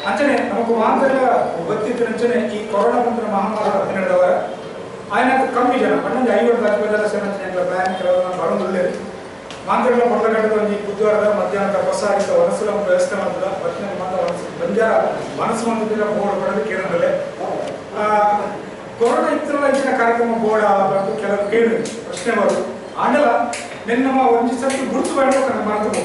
ಅಂಚನೆ ನಮకు ಮಾಂತರ ಗೊತ್ತಿದ್ದಂಚನೆ ಈ ಕೊರೋನಾ ಬಂದ ಮಹಾಮಾರಿ ಹತ್ತಿರದವರ ಆಯ್ನಾಕ ಕಮ್ಮಿ ಜನ ಪಣ್ಣಂಗೆ 50 ಲಕ್ಷ ಸೇವಂಚನೆ ಪ್ಲಾನ್ ಕೆಲವನ್ನ ಬರೋದಿಲ್ಲ ಮಾಂತರಗಳ ಪೊಡಗಟ್ಟದ ಒಂದು ಬುಧವಾರದ ಮಧ್ಯಾಹ್ನದ ಹೊಸಾಗಿದ್ದ ವನಸುಲ ವ್ಯವಸ್ಥೆ ಮಾಡಿದ ವಚನ ಮಾತ ಬಂಜಾರ ಮನಸ್ಸು ಮಂದಿರ ಬೋರ್ಡ್ ಪಡೆದು ಕೇಂದ್ರದಲ್ಲೇ ಕೊರೋನಾ ಇತರ ಇಚ್ಚಿನ ಕಾರ್ಯಕ್ರಮ ಬೋರ್ಡ್ ಬಂದು ಕೆಲವು ಕೇಳಿ ಪ್ರಶ್ನೆ ಬರು ಆಂಡಲ ನಿನ್ನ ಒಂದು ಸರ್ತಿ ಗುರುತು ಬೇಡ ಕನ್ನಡ ಮಾತು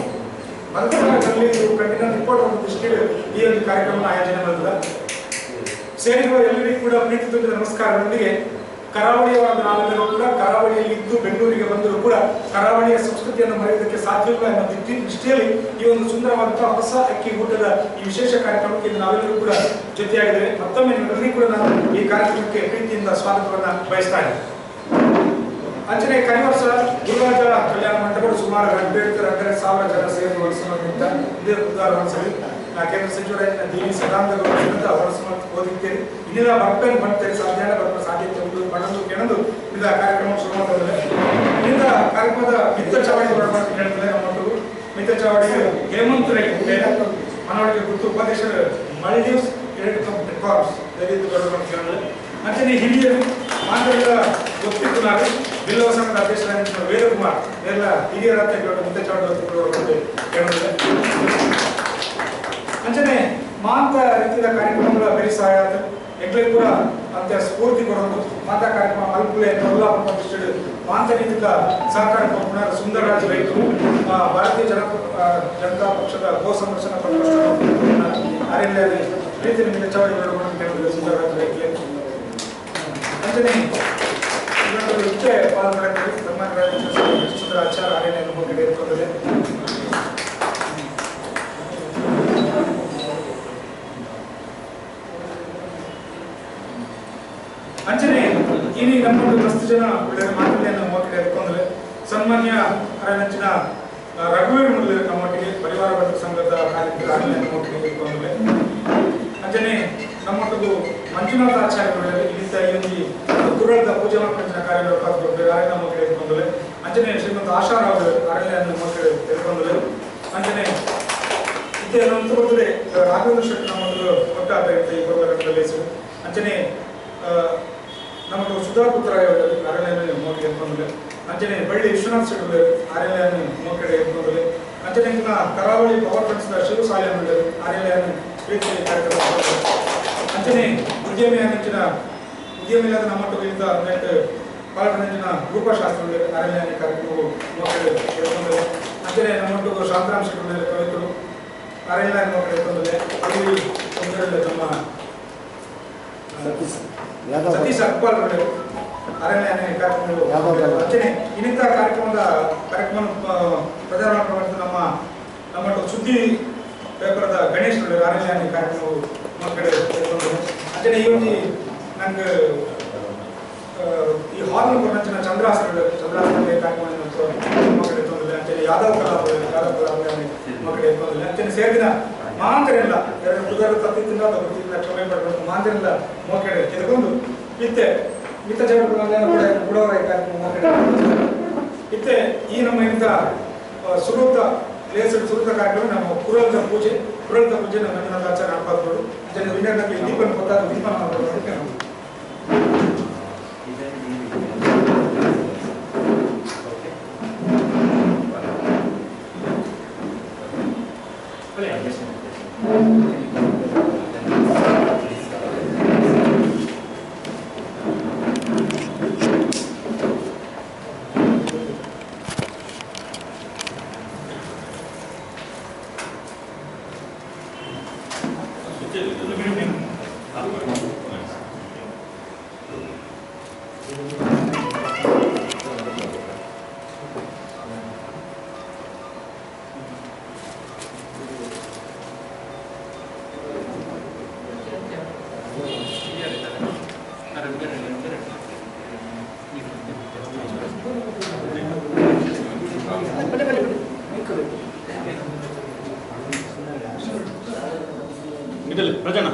ಮಧ್ಯಾಹ್ನದಲ್ಲಿ ಕಂಟಿನ್ಯೂ ರಿಪೋರ್ಟ್ ಒಂದು ದೃಷ್ಟಿಯಲ್ಲಿ ಈ ಒಂದು ಕಾರ್ಯಕ್ರಮ ಆಯೋಜನೆ ಮಾಡಿದ ಸೇರಿರುವ ಎಲ್ಲರಿಗೂ ಕೂಡ ಪ್ರೀತಿ ತುಂಬಿದ ನಮಸ್ಕಾರದೊಂದಿಗೆ ಕರಾವಳಿಯವಾದ ನಾವೆಲ್ಲರೂ ಕೂಡ ಕರಾವಳಿಯಲ್ಲಿ ಇದ್ದು ಬೆಂಗಳೂರಿಗೆ ಬಂದರೂ ಕೂಡ ಕರಾವಳಿಯ ಸಂಸ್ಕೃತಿಯನ್ನು ಮರೆಯುವುದಕ್ಕೆ ಸಾಧ್ಯವಿಲ್ಲ ಎಂಬ ದೃಷ್ಟಿಯಲ್ಲಿ ಈ ಒಂದು ಸುಂದರವಾದಂತಹ ಹೊಸ ಅಕ್ಕಿ ಊಟದ ಈ ವಿಶೇಷ ಕಾರ್ಯಕ್ರಮಕ್ಕೆ ನಾವೆಲ್ಲರೂ ಕೂಡ ಜೊತೆಯಾಗಿದ್ದೇವೆ ಮತ್ತೊಮ್ಮೆ ನಿಮ್ಮೆಲ್ಲರಿಗೂ ಕೂಡ ನಾನು ಈ ಕಾರ್ಯಕ್ರಮಕ್ಕೆ ಪ್ರೀತಿಯಿಂದ ಸ್ವಾಗತವನ್ನ ಬಯಸ್ತಾ ಇದ್ದೇನೆ ಅಂಚನೆ ಕಳೆದ ವರ್ಷ ಗುರುರಾಜ ಕಲ್ಯಾಣ ಮಂಟಪಗಳು ಸುಮಾರು 2,500 ಜನ ಸೇರಿ ಹೊರಡಿಸುವಂತ ಇದೇ ಬುಧವಾರ ಒಂದ್ಸಲಿ ಕೇಂದ್ರ ಸಚಿವರಾದ ಡಿ.ವಿ. ಸದಾನಂದ ಗೌಡ ಹೊರಡಿಸುವಂತ ಓದಿದ್ದೇನೆ ಇನ್ನಿಲ್ಲ ಬರ್ಪೇನು ಬಂತೇನೆ ಸಾಧ್ಯತೆ ಉಂಟು ಪಡೆದು ಕೆಣದು ಇಂದ ಕಾರ್ಯಕ್ರಮ ಶುರುವಾಗುತ್ತದೆ ಇಂದ ಕಾರ್ಯಕ್ರಮದ ಮಿತ್ರ ಚಾವಡಿ ಹೇಳ್ತಾರೆ ನಮ್ಮ ಮಿತ್ರ ಚಾವಡಿ ಹೇಮಂತ್ ರೈ ಮನವಳಿಕೆ ಕುರಿತು ಉಪಾಧ್ಯಕ್ಷರು ಮಲ್ಡೀವ್ಸ್ ರೆಕಾರ್ಡ್ಸ್ ಅಂಚನೆ ಹಿರಿಯರು ಮಾತುಗಳ ಗೊತ್ತಿತ್ತು ನಾವು ಬಿಲ್ಲವ ಸಂಘದ ಅಧ್ಯಕ್ಷರಾದ ವೇದಕುಮಾರ್ ಎಲ್ಲ ಹಿರಿಯರ ಮಿತ್ರ ಚಾವಡಿ ಅಂಚನೆ ಮಾಂತ ರೀತಿಯ ಕಾರ್ಯಕ್ರಮಗಳ ಬೇರೆ ಸಹಾಯ ಎಗ್ಲಿಗೆ ಕೂಡ ಅಂತ ಸ್ಫೂರ್ತಿ ಕೊಡೋದು ಮಾತಾ ಕಾರ್ಯಕ್ರಮ ಮಲ್ಪುಲೆ ಕೊಲ್ಲಾಪುರ ಪ್ರತಿಷ್ಠಿತ ಮಾಂತ ರೀತಿಯ ಸಹಕಾರ ಕೊಡುವ ಸುಂದರರಾಜ್ ರೈತರು ಭಾರತೀಯ ಜನತಾ ಪಕ್ಷದ ಗೋ ಸಂರಕ್ಷಣಾ ಅರಣ್ಯ ಪ್ರೀತಿ ನಿಮಗೆ ಚವಡಿ ಸುಂದರರಾಜ್ ರೈತರು ಅಂಚನೆ ಇಷ್ಟೇ ಪಾಲ್ಗೊಳ್ಳಕ್ಕೆ ಸನ್ಮಾನ್ಯ ಆಚಾರ ಅರಣ್ಯ ಇರುತ್ತದೆ ಅಂಚನೆ ಇನಿ ನಮ್ಮ ಮಸ್ತ್ ಜನ ಒಳ್ಳೆಯ ಮಾತುಗಳನ್ನು ನಮ್ಮೊಟ್ಟಿಗೆ ಎತ್ಕೊಂಡ್ರೆ ಸನ್ಮಾನ್ಯ ಅರಣ್ಯಂಚಿನ ರಘುವೀರ್ ಮುರಳಿ ನಮ್ಮೊಟ್ಟಿಗೆ ಪರಿವಾರ ಬಂಧು ಸಂಘದ ಕಾರ್ಯಕ್ರಮ ನಮ್ಮೊಟ್ಟಿಗೆ ಎತ್ಕೊಂಡ್ರೆ ಅಂಚನೆ ನಮ್ಮೊಟ್ಟಿಗೂ ಮಂಜುನಾಥ ಆಚಾರ್ಯಗಳು ಇಲ್ಲಿಂದ ಈ ಗುರುಳದ ಪೂಜಾ ಮಾಡ್ಕೊಂಡ ಕಾರ್ಯಕ್ರಮ ನಮ್ಮೊಟ್ಟಿಗೆ ಎತ್ಕೊಂಡ್ರೆ ಅಂಚನೆ ಶ್ರೀಮಂತ ಆಶಾರಾವ್ ಅರಣ್ಯ ನಮ್ಮೊಟ್ಟಿಗೆ ಎತ್ಕೊಂಡ್ರೆ ಅಂಚನೆ ಇದೇ ನಂತರದಲ್ಲಿ ರಾಘವೇಂದ್ರ ಶೆಟ್ಟಿ ನಮ್ಮೊಂದು ಒಟ್ಟಾದ ಈ ಪ್ರೋಗ್ರಾಮದಲ್ಲಿ ಅಂಚನೆ ನಮ್ಮದು ಸುಧಾಪುತ್ರ ಅರಣ್ಯ ಮೋಕೆ ಎತ್ಕೊಂಡ್ರೆ ಅಂಚನೆ ಬಳ್ಳಿ ವಿಶ್ವನಾಥ್ ಶೆಟ್ಟಿ ಅರಣ್ಯ ಮೋಕೆಡೆ ಎತ್ಕೊಂಡ್ರೆ ಅಂಚನೆ ಕರಾವಳಿ ಪವರ್ ಫ್ರೆಂಡ್ಸ್ನ ಶಿವಸಾಲೆ ಅರಣ್ಯ ಪ್ರೀತಿ ಕಾರ್ಯಕ್ರಮ ಅಂಚನೆ ಉದ್ಯಮಿಯಾದ ನಮ್ಮೊಟ್ಟಿಗಿಂತ ನೆಟ್ ಪಾಲ್ಗೊಂಡಿನ ರೂಪಶಾಸ್ತ್ರ ಅರಣ್ಯ ಕಾರ್ಯಕ್ರಮವು ಮೋಕೆಡೆ ಎತ್ಕೊಂಡ್ರೆ ಅಂಚನೆ ನಮ್ಮೊಟ್ಟಿಗೂ ಶಾಂತರಾಮ್ ಶೆಟ್ಟಿ ಕವಿತರು ಅರಣ್ಯ ಮೋಕೆಡೆ ಎತ್ಕೊಂಡ್ರೆ ಅಲ್ಲಿ ಒಂದರಲ್ಲಿ ನಮ್ಮ ಸತೀಶ್ ಅಕ್ಬಾಲ್ ಅರಣ್ಯ ಕಾರ್ಯಕ್ರಮಗಳು ಅಂಚನೆ ಇನ್ನಿತರ ಕಾರ್ಯಕ್ರಮ ಪ್ರಚಾರ ಮಾಡುವಂತ ನಮ್ಮ ಸುದ್ದಿ ಪೇಪರ್ದ ಗಣೇಶ್ ಅರಣ್ಯ ಕಾರ್ಯಕ್ರಮವು ಮಕ್ಕಳು ಅಂಚನೆ ಈ ಒಂದು ನಂಗೆ ಈ ಹಾಲ್ ಕೊಡಂಚಿನ ಚಂದ್ರಾಸನ ಕಾರ್ಯಕ್ರಮ ಮಕ್ಕಳು ಎತ್ತೊಂದಿಲ್ಲ ಅಂಚನೆ ಯಾದವ್ ಕಲಾ ಮಕ್ಕಳು ಎತ್ತೊಂದಿಲ್ಲ ಅಂಚನೆ ಸೇರಿದ ಮಾಂತರಿಲ್ಲ ತಪ್ಪಿತ್ತಿಲ್ಲ ಗೊತ್ತಿಲ್ಲ ಕ್ಷಮೆ ಪಡ್ಕೊಂಡು ಮಾಂತರಿಲ್ಲ ಮೋಕೆಡೆ ಎದ್ಕೊಂಡು ಮಿತ್ತ ಜಗಡವರ ಕಾರ್ಯಕ್ರಮ ಇತ್ತೆ ಈ ನಮ್ಮ ಇಂಥ ಸುರುತ ಸುರುತ ಕಾರ್ಯಕ್ರಮ ನಮ್ಮ ಕುರಳದ ಪೂಜೆ ನಮ್ಮ ಮಂಜುನಾಥ ಆಚಾರ್ಯ ಹಾಕ್ಬೋದು ಜನ ವಿನರ್ನಲ್ಲಿ ದೀಪನ ಗೊತ್ತಾದ ದೀಪನ ಮಾಡೋದಕ್ಕೆ ನಾವು ಪ್ರಜನ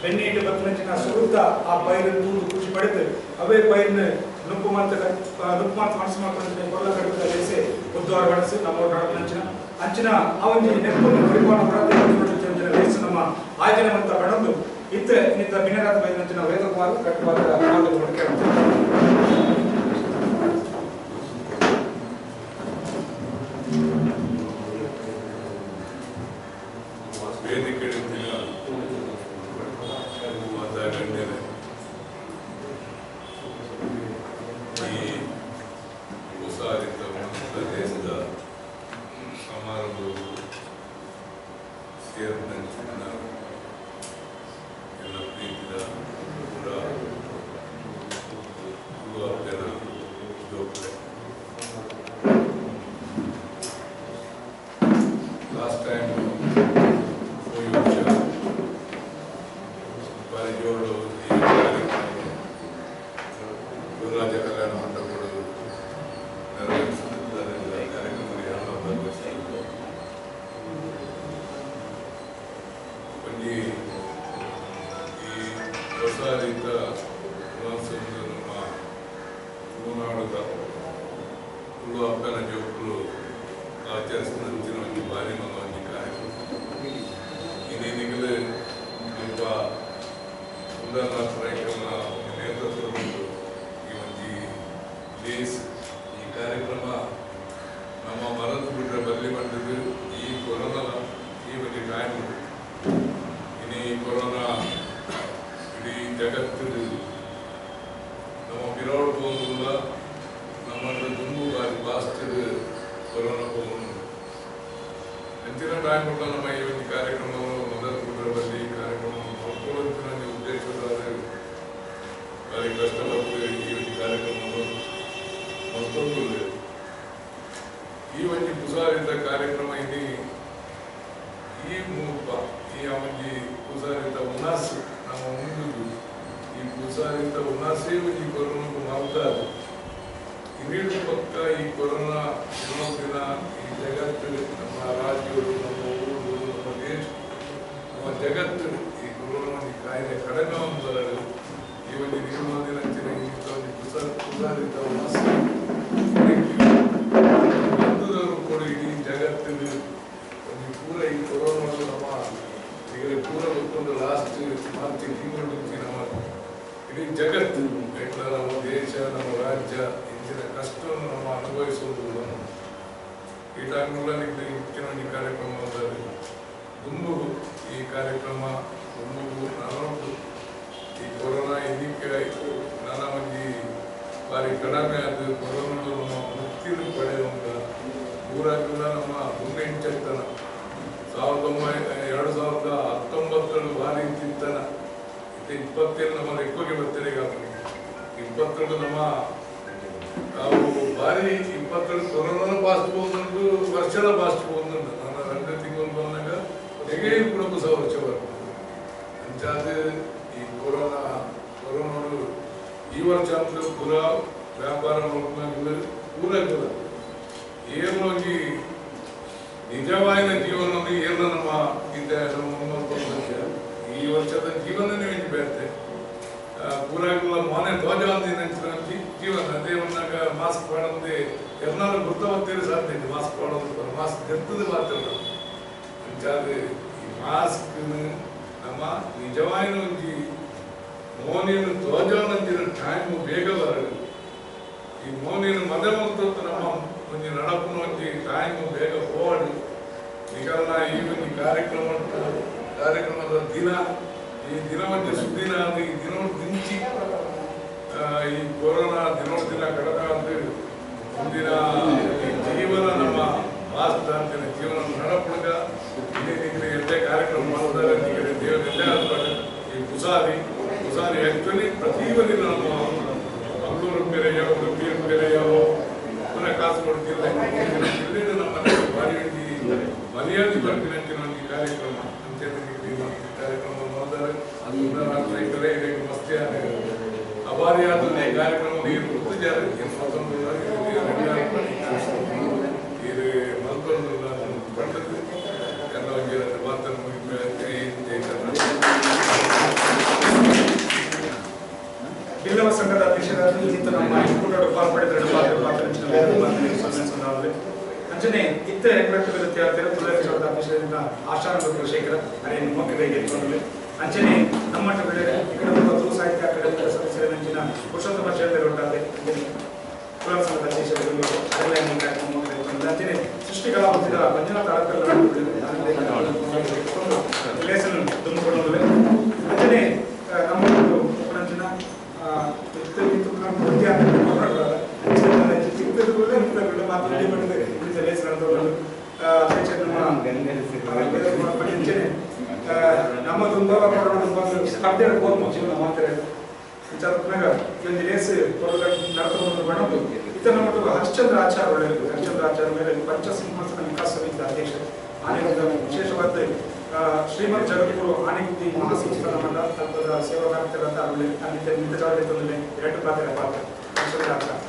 ಬೆನ್ನಿಟ್ಟು ಬತ್ತನಂಚಿನ ಸುರುತ್ತ ಆ ಪೈರು ತೂದು ಖುಷಿ ಪಡೆದು ಅವೇ ಪೈರನ್ನ ನುಪ್ಪು ಮಾತ್ರ ಮನಸ್ಸು ಮಾಡ್ಕೊಂಡು ಕೊಲ್ಲ ಕಡುತ್ತ ಲೇಸೆ ಉದ್ವಾರ ಬಳಸಿ ನಮ್ಮ ನಡಪನಂಚಿನ ಅಂಚಿನ ಆ ಒಂದು ನೆನಪನ್ನು ಪರಿಪಾಲನ ಪ್ರಾರ್ಥನೆ ಲೇಸು ನಮ್ಮ ಆಯ್ಕೆ ಅಂತ ಪಡೆದು ಇತ್ತ ನಿಂತ ಬಿನರಾದ ಬೈದಂಚಿನ ವೇದಕುಮಾರ್ ಕಟ್ಟುವಾದ ಮಾತು ಹುಡುಕೆ ಬಿಲ್ಲವ ಸಂಘದ ಅಧ್ಯಕ್ಷರಾದ ಇಂತ ನಮ್ಮ ಇಂಪುಟರು ಪಾಲ್ಪಡಿದ ಪಾತ್ರ ಅಂಚನೆ ಇತ್ತ ಹೆಗ್ಬೆಟ್ಟು ವಿದ್ಯಾರ್ಥಿಗಳು ತುಳಸಿಯವರ ಅಧ್ಯಕ್ಷರಿಂದ ಆಶಾನ ಶೇಖರ ಅರೇನು ಮುಖ್ಯವಾಗಿ ಇಟ್ಕೊಂಡ್ರೆ ಅಂಚನೆ ನಮ್ಮಟ್ಟ ಬೆಳೆ ఇక్కడ ತುಳು ಸಾಹಿತ್ಯ ಅಕಾಡೆಮಿ ಸದಸ್ಯರ ನಂಚಿನ ಪುರುಷೋತ್ತಮ ಶೇಖರ ಉಂಟಾದೆ ತುಳಸಿ ಸಂಘದ ಅಧ್ಯಕ್ಷರು ಅರೆಲ್ಲ ಕಾರ್ಯಕ್ರಮ ಅಂಚನೆ ಸೃಷ್ಟಿಕಲಾ ವೃತ್ತಿದ ಮಂಜುನಾಥ ಅಳಕಲ್ ಲೇಸನ್ ತುಂಬಿಕೊಂಡರೆ ಅಂಚನೆ ನಮ್ಮ ನಂಚಿನ ನಮ್ಮ ತುಂಬ ಸ್ಪರ್ಧೆ ಮಾತ್ರ ಒಂದು ರೇಸ್ ನಡ್ಕೊಂಡು ಮಾಡೋದು ಇದರ ಮಟ್ಟು ಹರಿಶ್ಚಂದ್ರ ಆಚಾರ್ಯ ಒಳ್ಳೆಯದು ಹರಿಶ್ಚಂದ್ರ ಆಚಾರ್ಯ ಮೇಲೆ ಪಂಚಸಿಂಹಾಸನ ವಿಕಾಸ ಸಮಿತಿ ಅಧ್ಯಕ್ಷ ಆನೆಗುದ್ದ ವಿಶೇಷವಾದ ಶ್ರೀಮದ್ ಜಗದ್ಗುರು ಆನೆಗುದ್ದಿ ಮಹಾಸಂಸ್ಥಾನ ಮಂಡಲ ತತ್ವದ ಸೇವಾಕಾರ್ಯರಂತ ಅವಳಿ ನಿತ್ಯ ಜವಾಬ್ದಾರಿ ಎರಡು ಪಾತ್ರ ಹರಿಶ್ಚಂದ್ರ ಆಚಾರ್ಯ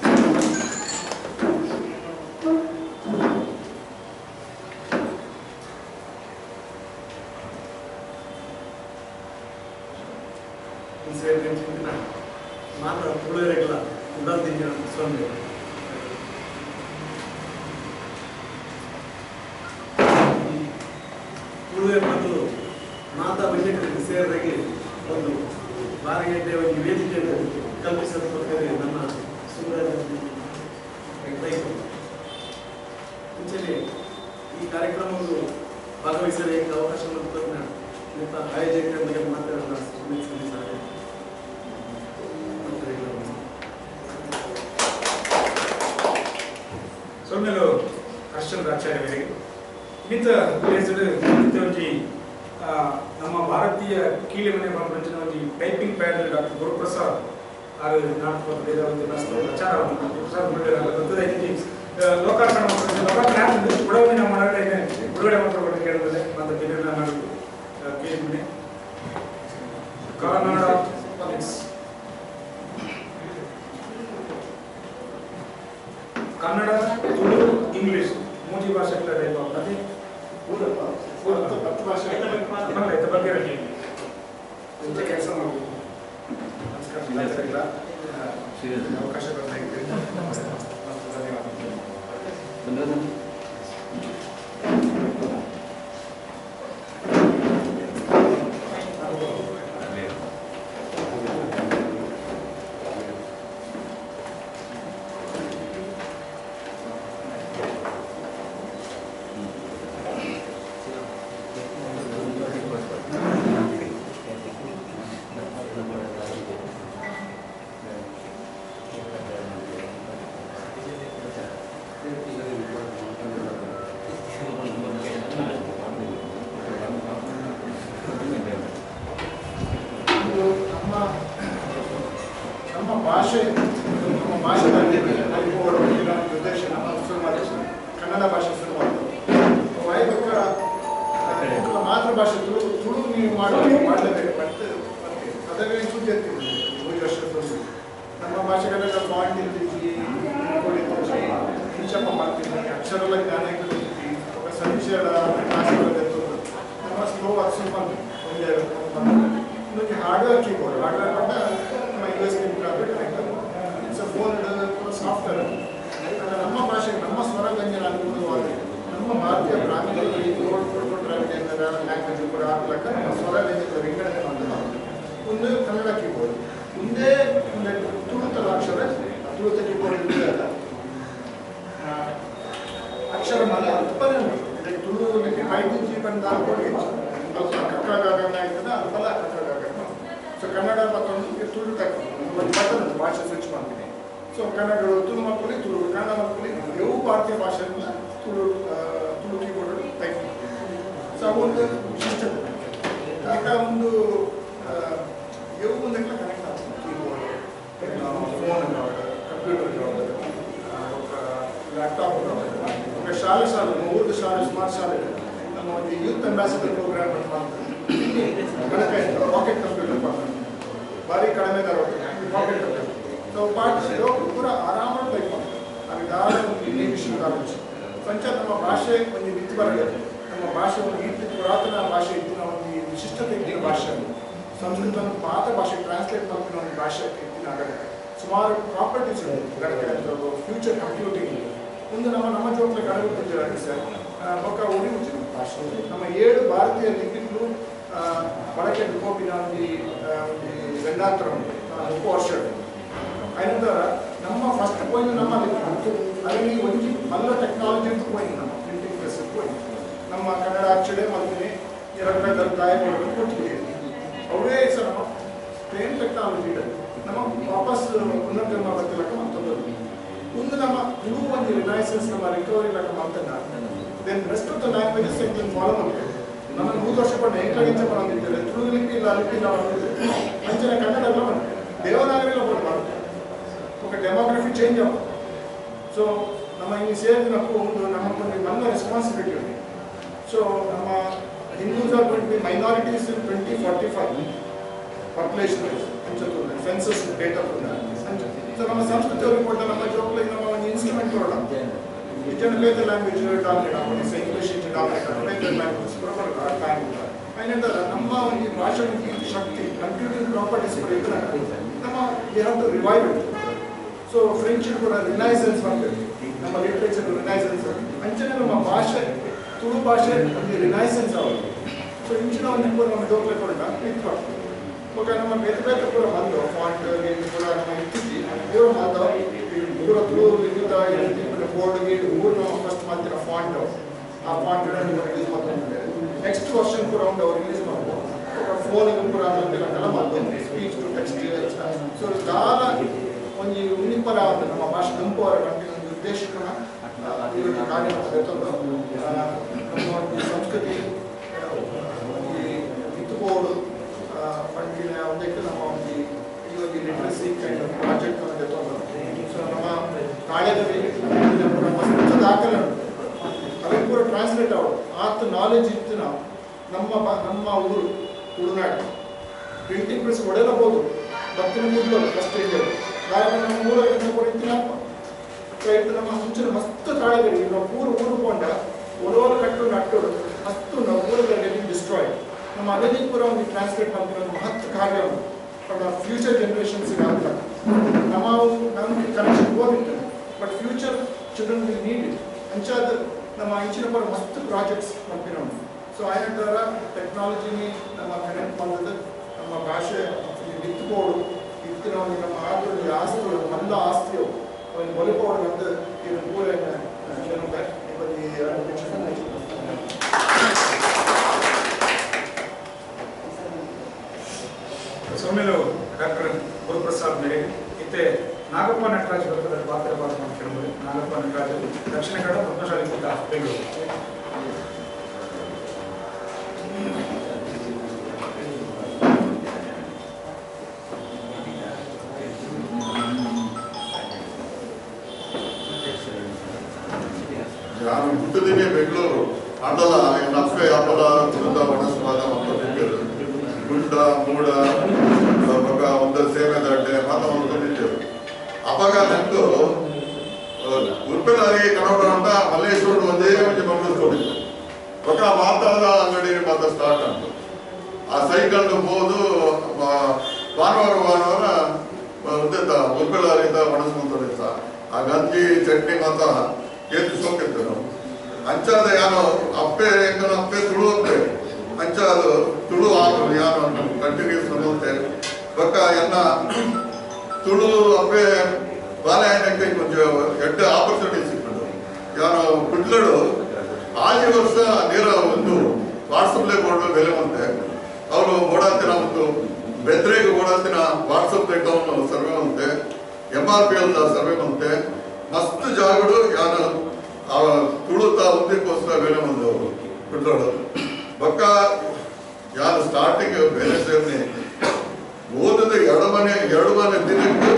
ಮಾತ್ರ ತುಳುವರೆಗಳ ಉಡಾಲ್ದಿನ ಸ್ವಾಮಿ ತುಳುವೆ ಮತ್ತು ಮಾತಾ ವಿಜಯಕರಿಗೆ ಸೇರಿದಾಗೆ ಒಂದು ಬಾರಿಗಡ್ಡೆ ಒಂದು ವೇದಿಕೆಯನ್ನು ಕಲ್ಪಿಸಲ್ಪಟ್ಟಿದೆ ನಮ್ಮ ಸುಂದರ ರೈತರು ಮುಂಚೆನೆ ಈ ಕಾರ್ಯಕ್ರಮವನ್ನು ಭಾಗವಹಿಸಲು ಅವಕಾಶವನ್ನು ಕೊಟ್ಟ ಆಯೋಜಕರ ಬಗ್ಗೆ ಮಾತಾಡೋಣ ಸೊನ್ನೆಲು ಹರಿಶ್ಚಂದ್ರ ಆಚಾರ್ಯ ಮಿತ ಒಂಜಿ ನಮ್ಮ ಭಾರತೀಯ ಕೀಳಿ ಮನೆ ಪಂಪಿನ ಒಂದು ಟೈಪಿಂಗ್ ಪ್ಯಾಡ್ ಡಾಕ್ಟರ್ ಗುರುಪ್ರಸಾದ್ ಆರು ನಾಟಕ ಪ್ರಚಾರ ಲೋಕಾರ್ಪಣೆ ಉಡವಣಿನ ಮಾಡಾಟೆ ಬಿಡುಗಡೆ ಮಾಡ್ಕೊಂಡು ಕೇಳಿದ್ರೆ ಮತ್ತು ಬಿಡುಗಡೆ ಮಾಡೋದು ಕೇಳಿಬಿಡಿ ಕನ್ನಡ ಕನ್ನಡ ತುಳು ಇಂಗ್ಲಿಷ್ ಮೂಜಿ ಭಾಷೆಗಳ ಟೈಪ್ ಆಗ್ತದೆ ಬಗ್ಗೆ ಕೆಲಸ ಮಾಡ್ಬೋದು ಅವಕಾಶ ಕನ್ನಡ ಭಾಷೆ ಮಾತೃಭಾಷೆ ತುಳು ನೀವು ಮಾಡಲೇಬೇಕು ಅದರಲ್ಲಿ ಸುದ್ದಿ ಎತ್ತಿದ್ದೀವಿ 3 ವರ್ಷದಲ್ಲಿ ನಮ್ಮ ಭಾಷೆಗಳೆಲ್ಲ ಬಾಂಡ್ ಇರ್ತೀವಿ ಹಿಂಚಪ್ಪ ಮಾಡ್ತೀವಿ ಅಕ್ಷರಗಳ ಜ್ಞಾನ ಇರ್ತೀವಿ ఒక ಸಂಶಯದ ನಮ್ಮ ಸ್ಲೋ ಅಕ್ಷರ ಒಂದೇ ಇನ್ನೊಂದು ಹಾರ್ಡ್ವೇರ್ ಕೀಬೋರ್ಡ್ ಹಾರ್ಡ್ವೇರ್ ಪಟ್ಟ ನಮ್ಮ ಯೂಎಸ್ಬಿ ಮುಖಾಂತರ ಇಟ್ಸ್ ಫೋನ್ ಸಾಫ್ಟ್ವೇರ್ ನಮ್ಮ ಭಾಷೆ ನಮ್ಮ ಸ್ವರಗಂಜನ ಅನುಕೂಲವಾಗಿದೆ ನಮ್ಮ ಭಾರತೀಯ ಗ್ರಾಮೀಣದಲ್ಲಿ ಲ್ಯಾಂಗ್ವೇಜ್ ಕೂಡ ಆಗ್ಲಕ್ಕ ನಮ್ಮ ಸ್ವರಗಂಜನದ ವಿಂಗಡಣೆ ಮಾಡೋದು ಒಂದು ಕನ್ನಡ ಕೀಬೋರ್ಡ್ ಮುಂದೆ ತುಳುತಲ ಅಕ್ಷರ ತುಳುತ ಕೀಬೋರ್ಡ್ ಅಕ್ಷರ ಮಾಲೆ ಅಲ್ಪನೇ ಇದಕ್ಕೆ ತುಳು 5G ಬಂದ ಕಕ್ಕಗಾಗನ ಆಯ್ತದ ಅಲ್ಪಲ ಕಕ್ಕಗಾಗನ ಸೊ ಕನ್ನಡ ಮತ್ತೊಂದು ತುಳು ತಗೊಂಡು ಒಂದು ಬಟನ್ ಭಾಷೆ ಸ್ವಿಚ್ ಮಾಡ್ತೀನಿ ಸೊ ಕನ್ನಡ ತುಳು ಮಕ್ಕಳು ತುಳು ಕನ್ನಡ ಮಕ್ಕಳು ಯಾವ ಭಾರತೀಯ ಭಾಷೆಯಿಂದ ತುಳು ಕೀಬೋರ್ಡ್ ಟೈಪ್ ಸೊ ಒಂದು ವಿಶಿಷ್ಟತೆ ಆಗ ಒಂದು ಯಾವ ಒಂದಕ್ಕೆ ಕನೆಕ್ಟ್ ಆಗ್ತದೆ ಕೀಬೋರ್ಡ್ ಫೋನ್ ಕಂಪ್ಯೂಟರ್ ఒక ಲ್ಯಾಪ್ಟಾಪ್ ఒక ಶಾಲೆ ಮೂರು ಶಾಲೆ ಸ್ಮಾರ್ಟ್ ಶಾಲೆ ನಮ್ಮ ಒಂದು ಯೂತ್ ಅಂಬಾಸಿಡರ್ ಪ್ರೋಗ್ರಾಮ್ ಅಂತ ಮಾಡ್ತಾರೆ ಪಾಕೆಟ್ ಕಂಪ್ಯೂಟರ್ ಭಾರಿ ಕಡಿಮೆ ದರ ಪಾಕೆಟ್ ಕಂಪ್ಯೂಟರ್ ಸೊ ಪೂರ ಆರಾಮಾಗಿ ಟೈಪ್ ಮಾಡ್ತಾರೆ ಅದು ಯಾರು ಒಂದು ಪಂಚ ನಮ್ಮ ಭಾಷೆ ಒಂದು ಮಿತಿ ಬರಬೇಕು ನಮ್ಮ ಭಾಷೆ ಒಂದು ಇಟ್ಟು ಪುರಾತನ ಭಾಷೆ ಇದ್ದು ನಾವು ಒಂದು ವಿಶಿಷ್ಟತೆ ಇದ್ದ ಭಾಷೆ ಸಂಸ್ಕೃತ ಪಾತ ಭಾಷೆ ಟ್ರಾನ್ಸ್ಲೇಟ್ ಮಾಡ್ತಿರೋ ಒಂದು ಭಾಷೆ ಇತ್ತಿನಾಗ ಸುಮಾರು ಪ್ರಾಪರ್ಟೀಸ್ ಗಡಕೆ ಫ್ಯೂಚರ್ ಕಂಪ್ಯೂಟಿಂಗ್ ಒಂದು ನಮ್ಮ ಜೋಟ್ಲೆ ಗಡಗುತ್ತಿದ್ದಾರೆ ಸರ್ ಪಕ್ಕ ಉಡಿ ಉಂಟು ಭಾಷೆ ನಮ್ಮ 7 ಭಾರತೀಯ ಲಿಪಿಗಳು ಬಳಕೆ ಕೋಪಿನ ಒಂದು ಗಂಡಾಂತರ ವರ್ಷ అయినంత ನಮ್ಮ ಫಸ್ಟ್ ಪಾಯಿಂಟ್ ನಮ್ಮ ಅಲ್ಲಿ ಒಂದು ಮಲ್ಲ ಟೆಕ್ನಾಲಜಿ ಅಂತ ಪಾಯಿಂಟ್ ನಮ್ಮ ಪ್ರಿಂಟಿಂಗ್ ಪ್ರೆಸ್ ಪಾಯಿಂಟ್ ನಮ್ಮ ಕನ್ನಡ ಅಚ್ಚಡೆ ಮಲ್ತಿನಿ 2 ತಾಯಿ ಮಾಡೋದು ಕೊಟ್ಟಿದ್ದೀವಿ ಅವರೇ ಸರ್ ನಮ್ಮ ಸೇಮ್ ಟೆಕ್ನಾಲಜಿ ಇದೆ ನಮ್ಮ ವಾಪಸ್ ಉನ್ನತ ಮಾಡಲಿಕ್ಕೆ ಮತ್ತೊಂದು ಒಂದು ನಮ್ಮ ತುಳು ಒಂದು ರಿನೈಸೆನ್ಸ್ ನಮ್ಮ ರಿಕವರಿ ಲಕ್ಕ ಮಾಡ್ತಾನೆ then rest of the languages include follow ಮಾಡ್ತೇವೆ ನಮ್ಮ 3 ವರ್ಷ ಪಟ್ಟ ಎಂಕಲಿಂಚ ಬಂದಿದ್ದಾರೆ ತುಳು ಲಿಪಿ ಇಲ್ಲ ಅಂಚನೆ ಕನ್ನಡ ಎಲ್ಲ ಬಂದಿದೆ ದೇವನಾಗರಿಲ್ಲ ಮಾಡ್ತಾರೆ ఒక డెమోగ్రఫీ చేంజ్ అవ్వదు సో ನಮ್ಮ ಈ ಸೇರಿನಕ್ಕೂ ಒಂದು ನಮಗೊಂದು ನನ್ನ ರೆಸ್ಪಾನ್ಸಿಬಿಲಿಟಿ ఉంది ಸೊ ನಮ್ಮ Hindus are going to be minorities in 2045 population ಅಂಚುತ್ತದೆ ಸೆನ್ಸಸ್ ಡೇಟಾ ಸೊ ನಮ್ಮ ಸಂಸ್ಕೃತಿ ರಿಪೋರ್ಟ್ ನಮ್ಮ ಜೋಕ್ಲೆ ನಮ್ಮ ಒಂದು ಇನ್ಸ್ಟ್ರೂಮೆಂಟ್ ಕೊಡೋಣ ಇದನ್ನ ಲ್ಯಾಂಗ್ವೇಜ್ ಡಾಮಿನೇಟ್ ಆಗೋದು ಇಂಗ್ಲಿಷ್ ಡಾಮಿನೇಟ್ ಆಗೋದು ಲ್ಯಾಂಗ್ವೇಜ್ ಬರೋಬರ್ ಟೈಮ್ అయినంత ನಮ್ಮ ಒಂದು ಭಾಷೆಗೆ ಶಕ್ತಿ ಕಂಪ್ಯೂಟಿಂಗ್ ಪ್ರಾಪರ್ಟೀಸ್ ಕೂಡ ಇದ್ರೆ ನಮ್ಮ we have to revive it so French ಕೂಡ ರಿನೈಸೆನ್ಸ್ ಬರ್ತದೆ ನಮ್ಮ ಲಿಟ್ರೇಚರ್ ರಿನೈಸೆನ್ಸ್ ಅಂಚನೆ ನಮ್ಮ ಭಾಷೆ ತುಳು ಭಾಷೆ ಒಂದು ರಿನೈಸೆನ್ಸ್ ಆಗೋದು ಸೊ ಇಂಚಿನ ಒಂದು ಕೂಡ ನಮ್ಮ ಜೋಕ್ಲೆ ಕೂಡ ಇತ್ತು ಓಕೆ ನಮ್ಮ ಬೇರೆ ಕೂಡ ಬಂದು ಫಾಂಟ್ ಕೂಡ ನಮ್ಮ ಇರ್ತಿದ್ವಿ ಇವರು ಮಾತು ಪೂರ ತುಳು ವಿವಿಧ ಬೋರ್ಡ್ಗೆ ಊರು ನಮ್ಮ ಫಸ್ಟ್ ಮಾಡ್ತಿರೋ ಫಾಂಟ್ ಆ ಫಾಂಟ್ ರಿಲೀಸ್ ಮಾಡ್ತಾರೆ ನೆಕ್ಸ್ಟ್ ವರ್ಷನ್ ಕೂಡ ಒಂದು ಅವ್ರು ರಿಲೀಸ್ ಮಾಡ್ಬೋದು ಫೋನಿಗೆ ಕೂಡ ಕಲ ಮಾಡ್ಬೋದು ಸ್ಪೀಚ್ ಟು ಟೆಕ್ಸ್ಟ್ ಸೊ ದಾರ ಒಂದು ಉನ್ನಿಪರ ನಮ್ಮ ಭಾಷೆ ನಂಬುವರ ಬಗ್ಗೆ ಒಂದು ಉದ್ದೇಶಕನ ಇವತ್ತು ಕಾರ್ಯ ನಮ್ಮ ಒಂದು ಸಂಸ್ಕೃತಿ ಕಿತ್ತುಕೋಡು ಪಂಡಿನ ಒಂದಕ್ಕೆ ನಮ್ಮ ಒಂದು ಇವಾಗ literacy kind of project so ನಮ್ಮ ಕಾಳೆದಲ್ಲಿ ಮಸ್ತ್ ದಾಖಲೆ ಅದೇ ಪೂರ ಟ್ರಾನ್ಸ್ಲೇಟ್ ಆಗೋದು ಆತ ನಾಲೆಜ್ ಇತ್ತು ನಾವು ನಮ್ಮ ಊರು ತುಳುನಾಡು ಪ್ರಿಂಟಿಂಗ್ ಪ್ರೆಸ್ ಹೊಡೆಯಬಹುದು ಬತ್ತಿನ ಮುಡ್ಲು ಫಸ್ಟ್ ಇಂಡಿಯಾ ನಮ್ಮ ಊರಲ್ಲಿ ಕೂಡ ಇತ್ತಿನಪ್ಪ ಇದು ನಮ್ಮ ಮುಂಚಿನ ಮಸ್ತ್ ತಾಳೆಗರಿ ನಾವು ಊರು ಕೊಂಡ ಒಲೋರು ಕಟ್ಟು ನಟ್ಟೋಡು ಮಸ್ತ್ ನಾವು ಊರಲ್ಲಿ ಡಿಸ್ಟ್ರಾಯ್ ನಮ್ಮ ಅದನ್ನೇ ಕೂಡ ಒಂದು ಟ್ರಾನ್ಸ್ಲೇಟ್ ಮಾಡ್ತಿರೋ ಮಹತ್ ಕಾರ್ಯ ಫ್ಯೂಚರ್ ಜನರೇಷನ್ಸ್ಗೆ ಆಗ್ತದೆ ನಮಗೆ ಕನೆಕ್ಷನ್ ಹೋಗಿತ್ತು but future children will need it ಅಂಚಾದ ನಮ್ಮ ಇಂಚಿನ ಪರ ಮಸ್ತ್ ಪ್ರಾಜೆಕ್ಟ್ಸ್ ಮಾಡ್ತಿರೋ ಸೊ ಆಯ್ನಂತರ ಟೆಕ್ನಾಲಜಿನಿ ನಮ್ಮ ಕನೆಕ್ಟ್ ಮಾಡೋದು ನಮ್ಮ ಭಾಷೆ ಬಿತ್ತುಕೋಡು ಇತ್ತಿನ ಒಂದು ನಮ್ಮ ಆಟೋಲ್ಲಿ ಆಸ್ತಿಗಳು ಮಲ್ಲ ಆಸ್ತಿಯು ಒಂದು ಮೊಲಕೋಡು ಅಂತ ಇದು ಪೂರ ಸೌಮ್ಯಲು ಡಾಕ್ಟರ್ ಗುರುಪ್ರಸಾದ್ ಮೇರೆ ಇತ್ತೆ ನಾಗಪ್ಪ ನಟರಾಜ್ ಬರ್ತಾರೆ ಪಾತ್ರ ಮಾಡ್ಕೊಂಡು ನಾಗಪ್ಪ ನಟರಾಜ್ ದಕ್ಷಿಣ ಕನ್ನಡ ಪದ್ಮಶಾಲಿ ಕೂಟ ಬೆಂಗಳೂರು ನಾನು ಹುಟ್ಟಿದ್ದೀನಿ ಬೆಂಗಳೂರು ಆಟಲ ನಪ್ಪೆ ಹಬ್ಬಲ ಬೃಂದ ವನಸ್ವಾದ ಮತ್ತು ಗುಂಡ ಮೂಡ ಒಂದು ಸೇವೆ ದಡ್ಡೆ ಮಾತ ಒಂದು ಅವಾಗ ನಂದು ಉರ್ಪೆಲಾರಿ ಕನ್ನಡ ಅಂತ ಮಲ್ಲೇಶ್ವರ ಒಂದೇ ಒಂದು ಬಂದಿದ್ದು ఒక ಮಾತಾದ ಅಂಗಡಿ ಮಾತ ಸ್ಟಾರ್ಟ್ ಅಂತು ಆ ಸೈಕಲ್ ಹೋದು ಭಾನುವಾರ ಉರ್ಪೆಲಾರಿಂದ ಮನಸ್ಕೊಂತ ಆ ಗಂಜಿ ಚಟ್ನಿ ಮಾತ ಏತು ಸೋಕಿತ್ತು ನಾವು ಅಂಚಾದ ಯಾನು ಅಪ್ಪೆ ಹೆಂಗನ ಅಪ್ಪೆ ತುಳು ಅಪ್ಪೆ ಅಂಚಾದು ತುಳು ಆಗು ಯಾನು ಕಂಟಿನ್ಯೂಸ್ ನಮ್ಮಂತೆ ಬೊಕ್ಕ ಎನ್ನ ತುಳು ಅಪ್ಪೆ ಬಾಲೆಹಣ್ಣಕ್ಕೆ ಕೊಂಚం ಎಡ್ಡ ಆಪರ್ಚುನಿಟಿ ಸಿಕ್ಕಿದ್ದು ಯಾನು ಕುಡ್ಲಡು ಆಜಿ ವರ್ಷ ನೇರ ಒಂದು ವಾಟ್ಸಪ್ಲೆ ಬೋರ್ಡ್ ಬೆಲೆ ಅಂತೆ ಅವರು ಓಡಾಡ್ತಿನ ಒಂದು ಬೆದ್ರೆಗೆ ಓಡಾಡ್ತಿನ ವಾಟ್ಸಪ್ ಅಕೌಂಟ್ ಸರ್ವೆ ಅಂತೆ MRPL ಸರ್ವೆ ಅಂತೆ ಮಸ್ತ್ ಜಾಗಡು ಯಾನು ತುಳುತ್ತಾ ಒಂದಕ್ಕೋಸ್ಕರ ಬೇರೆ ಬಂದವರು ಬಿಟ್ಟೋಡು ಬೊಕ್ಕ ಯಾರು ಸ್ಟಾರ್ಟಿಂಗ್ ಬೇರೆ ಸೇರ್ನೆ ಓದಿದ ಎರಡು ಮನೆ ದಿನಕ್ಕೆ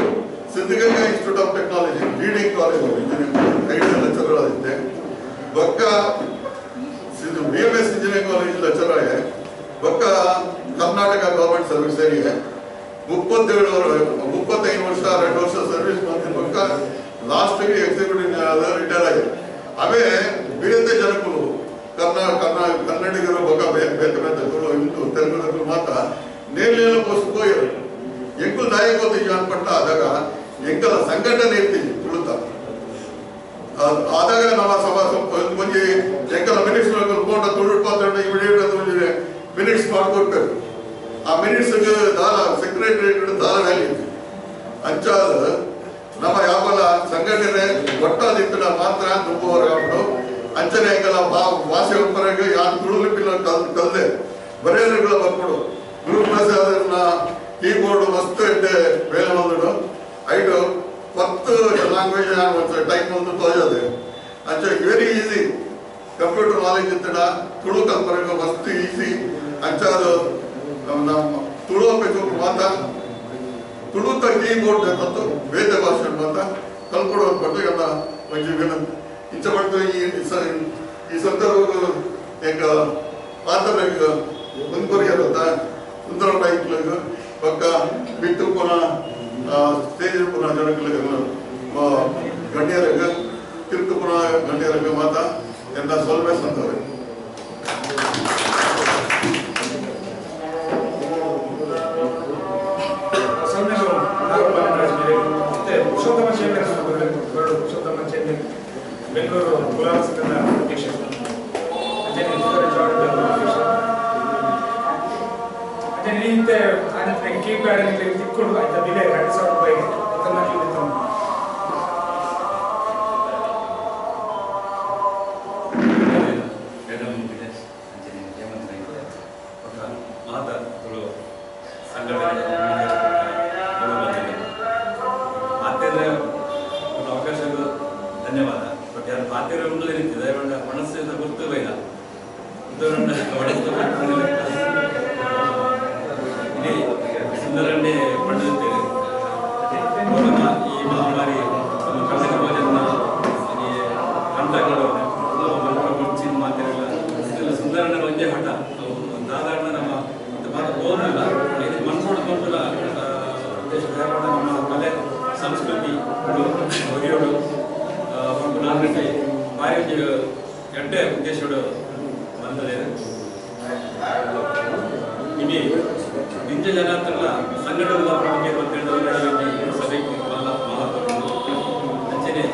Siddaganga institute of technology leading college engineering lecturer ಆಗಿದ್ದೆ ಬೊಕ್ಕ BMS ಇಂಜಿನಿಯರಿಂಗ್ ಕಾಲೇಜ್ ಲೆಕ್ಚರರ್ ಬೊಕ್ಕ ಕರ್ನಾಟಕ ಗವರ್ಮೆಂಟ್ ಸರ್ವಿಸ್ ಏರಿಯೆ 35 ವರ್ಷ 2 ವರ್ಷ ಸರ್ವಿಸ್ ಮಾಡ್ತೀನಿ ಬೊಕ್ಕ ಲಾಸ್ಟ್ ಎಕ್ಸಿಕ್ಯೂಟಿವ್ ರಿಟೈರ್ ಆಗಿದೆ ಅವೇ ಬೇರೆ ಜನಕ್ಕೂ ಕನ್ನಡಿಗರು ಬೊಕ್ಕ ಬೇರೆ ಬೇರೆ ತುಳು ಹಿಂದೂ ತೆಲುಗು ಮಾತ್ರ ನೇಲೆಲ್ಲ ಪೋಸ್ಕೋಯರು ಎಂಕುಲು ದಾಯಕೋತ ಅನ್ಪಟ್ಟ ಆದಾಗ ಎಂಕಲ ಸಂಘಟನೆ ಇರ್ತೀವಿ ತುಳುತ ಆದಾಗ ನಮ್ಮ ಸಭಾ ಒಂಜಿ ಎಂಕಲ ಮಿನಿಟ್ಸ್ ಕೊಂಡ ತುಳುಪಾತ್ರ ಮಿನಿಟ್ಸ್ ಮಾಡ್ಕೊಡ್ಬೇಕು ಆ ಮಿನಿಟ್ಸ್ ದಾರ ಸೆಕ್ರೆಟರಿ ದಾರ ವ್ಯಾಲ್ಯೂ ಅಂಚಾದ ನಮ್ಮ ಯಾವಲ್ಲ ಸಂಘಟನೆ ಒಟ್ಟಾದಿತ್ತ ಮಾತ್ರ ತುಂಬುವವರಾಗ್ಬಿಟ್ಟು ಅಂಚನೆ ಎಂಕಲ ಭಾಷೆ ಒಬ್ಬರಿಗೆ ಯಾರು ತುಳುಲಿಪಿಲ್ಲ ಕಲ್ದೆ ಬರೆಯೋರಿಗಳ ಬರ್ಕೊಡು ಗುರುಪ್ರಸಾದನ ಕೀಬೋರ್ಡ್ ಮಸ್ತ್ ಇಟ್ಟೆ ಬೇರೆ ಬಂದು 10 ಲ್ಯಾಂಗ್ವೇಜ್ ಟೈಪ್ ಒಂದು ತೋಜದೆ ಅಂಚ ವೆರಿ ಈಸಿ ಕಂಪ್ಯೂಟರ್ ನಾಲೆಜ್ ಇತ್ತಡ ತುಳು ಕಲ್ಪನೆ ಮಸ್ತ್ ಈಸಿ ಅಂಚಾದ ನಮ್ಮ ತುಳು ಬೇಕು ಮಾತ ತುಳುತ ಕೀಬೋರ್ಡ್ ಮತ್ತು ವೇದ ಭಾಷೆ ಮಾತ ಕಲ್ಪಡೋದು ಪಟ್ಟು ಎಲ್ಲ ಒಂಜಿ ವಿನಂತಿ ಇಂಚ ಪಟ್ಟು ಈ ಸಂದರ್ಭ ಈಗ ಪಾತ್ರ ಮುಂದುವರಿಯದ ಸುಂದರ ನಾಯ್ಕಲಿಗೆ ಪಕ್ಕ ಬಿಟ್ಟು ಪುನಃ ಸ್ಟೇಜ್ ಪುನಃ ಜನಗಳಿಗೆ ಗಣ್ಯರಿಗೆ ಕಿರ್ತು ಪುನಃ ಗಣ್ಯರಿಗೆ ಮಾತ ಎಲ್ಲ ಸೊಲ್ಮೆ ಸಂತವೆ ಪುರುಷೋತ್ತಮ ಚೇಂದ್ರ ಬೆಂಗಳೂರು ಕುಲಾಲ ಸಂಘದ ಅಧ್ಯಕ್ಷರು ನೀತೆ ಕೀಪ್ಯಾಡ್ ತಿಕ್ಕೊಂಡು ಆಯ್ತಾ ಬಿಲೆ 2,000 ರೂಪಾಯಿ ಧನ್ಯವಾದ. ಬಟ್ ಯಾರು ಪಾತಿರ ಇರ್ತದೆ ಮನಸ್ಸಿಂದ ಗೊತ್ತು ಬೈದ ಇಡೀ ಸುಂದರನ್ನೇ ಪಡೆಯುತ್ತೇವೆ. ಈ ಮಹಾಮಾರಿ ಕನ್ನಡ ಭೋಜನ ಹಂತಗಳು ಮುಂಚಿನ ಮಾತಿರಲ್ಲ ಇದೆಲ್ಲ ಸುಂದರನ ಒಂದೇ ಹಠ ಸಾಧಾರಣ ನಮ್ಮ ಓದಿಲ್ಲ ಇದು ಮನ್ಸೋಡ್ಕೊಂಡಲ್ಲ ಉದ್ದೇಶ ನಮ್ಮ ಕಲೆ ಸಂಸ್ಕೃತಿ ಒಗೆಯೋಡು ಒಂದು ನಾಲ್ಕು ಭಾರಿ ಗಂಟೆ ಉದ್ದೇಶಗಳು ಬಂದದೆ. ಇಡೀ ನಿಜ ಜನಾಂತಗಳ ಸಂಘಟನೆಗಳ ಬಗ್ಗೆ ಸಭೆಗೆ ಬಲ್ಲ ಮಹತ್ವ ಅಂಚನೆ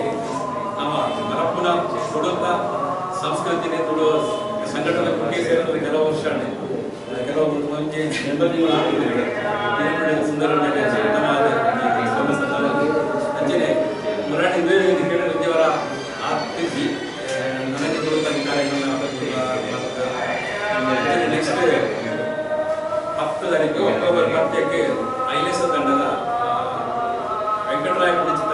ನಮ್ಮ ಮರಪ್ಪನ ತುಡುಕ ಸಂಸ್ಕೃತಿನೇ ತುಳುವ ಸಂಘಟನೆ ಬಗ್ಗೆ ಸೇರಿದ್ರೆ ಕೆಲವು ವರ್ಷ ಕೆಲವು ಮುಂಚೆ ಸುಂದರ ಅಂಚನೆ ಮರಾಠಿ ಕೇಳಿದವರ ಆರ್ಥಿಸಿ ನನಗೆ ತುಳುಕ ಕಾರ್ಯಕ್ರಮ ನೆಕ್ಸ್ಟ್ 10 ತಾರೀಕು ಅಕ್ಟೋಬರ್ 10ಕ್ಕೆ ಐಲೇಸ ತಂಡದ ವೆಂಕಟರಾಯ ಕುಣಿಚಿತ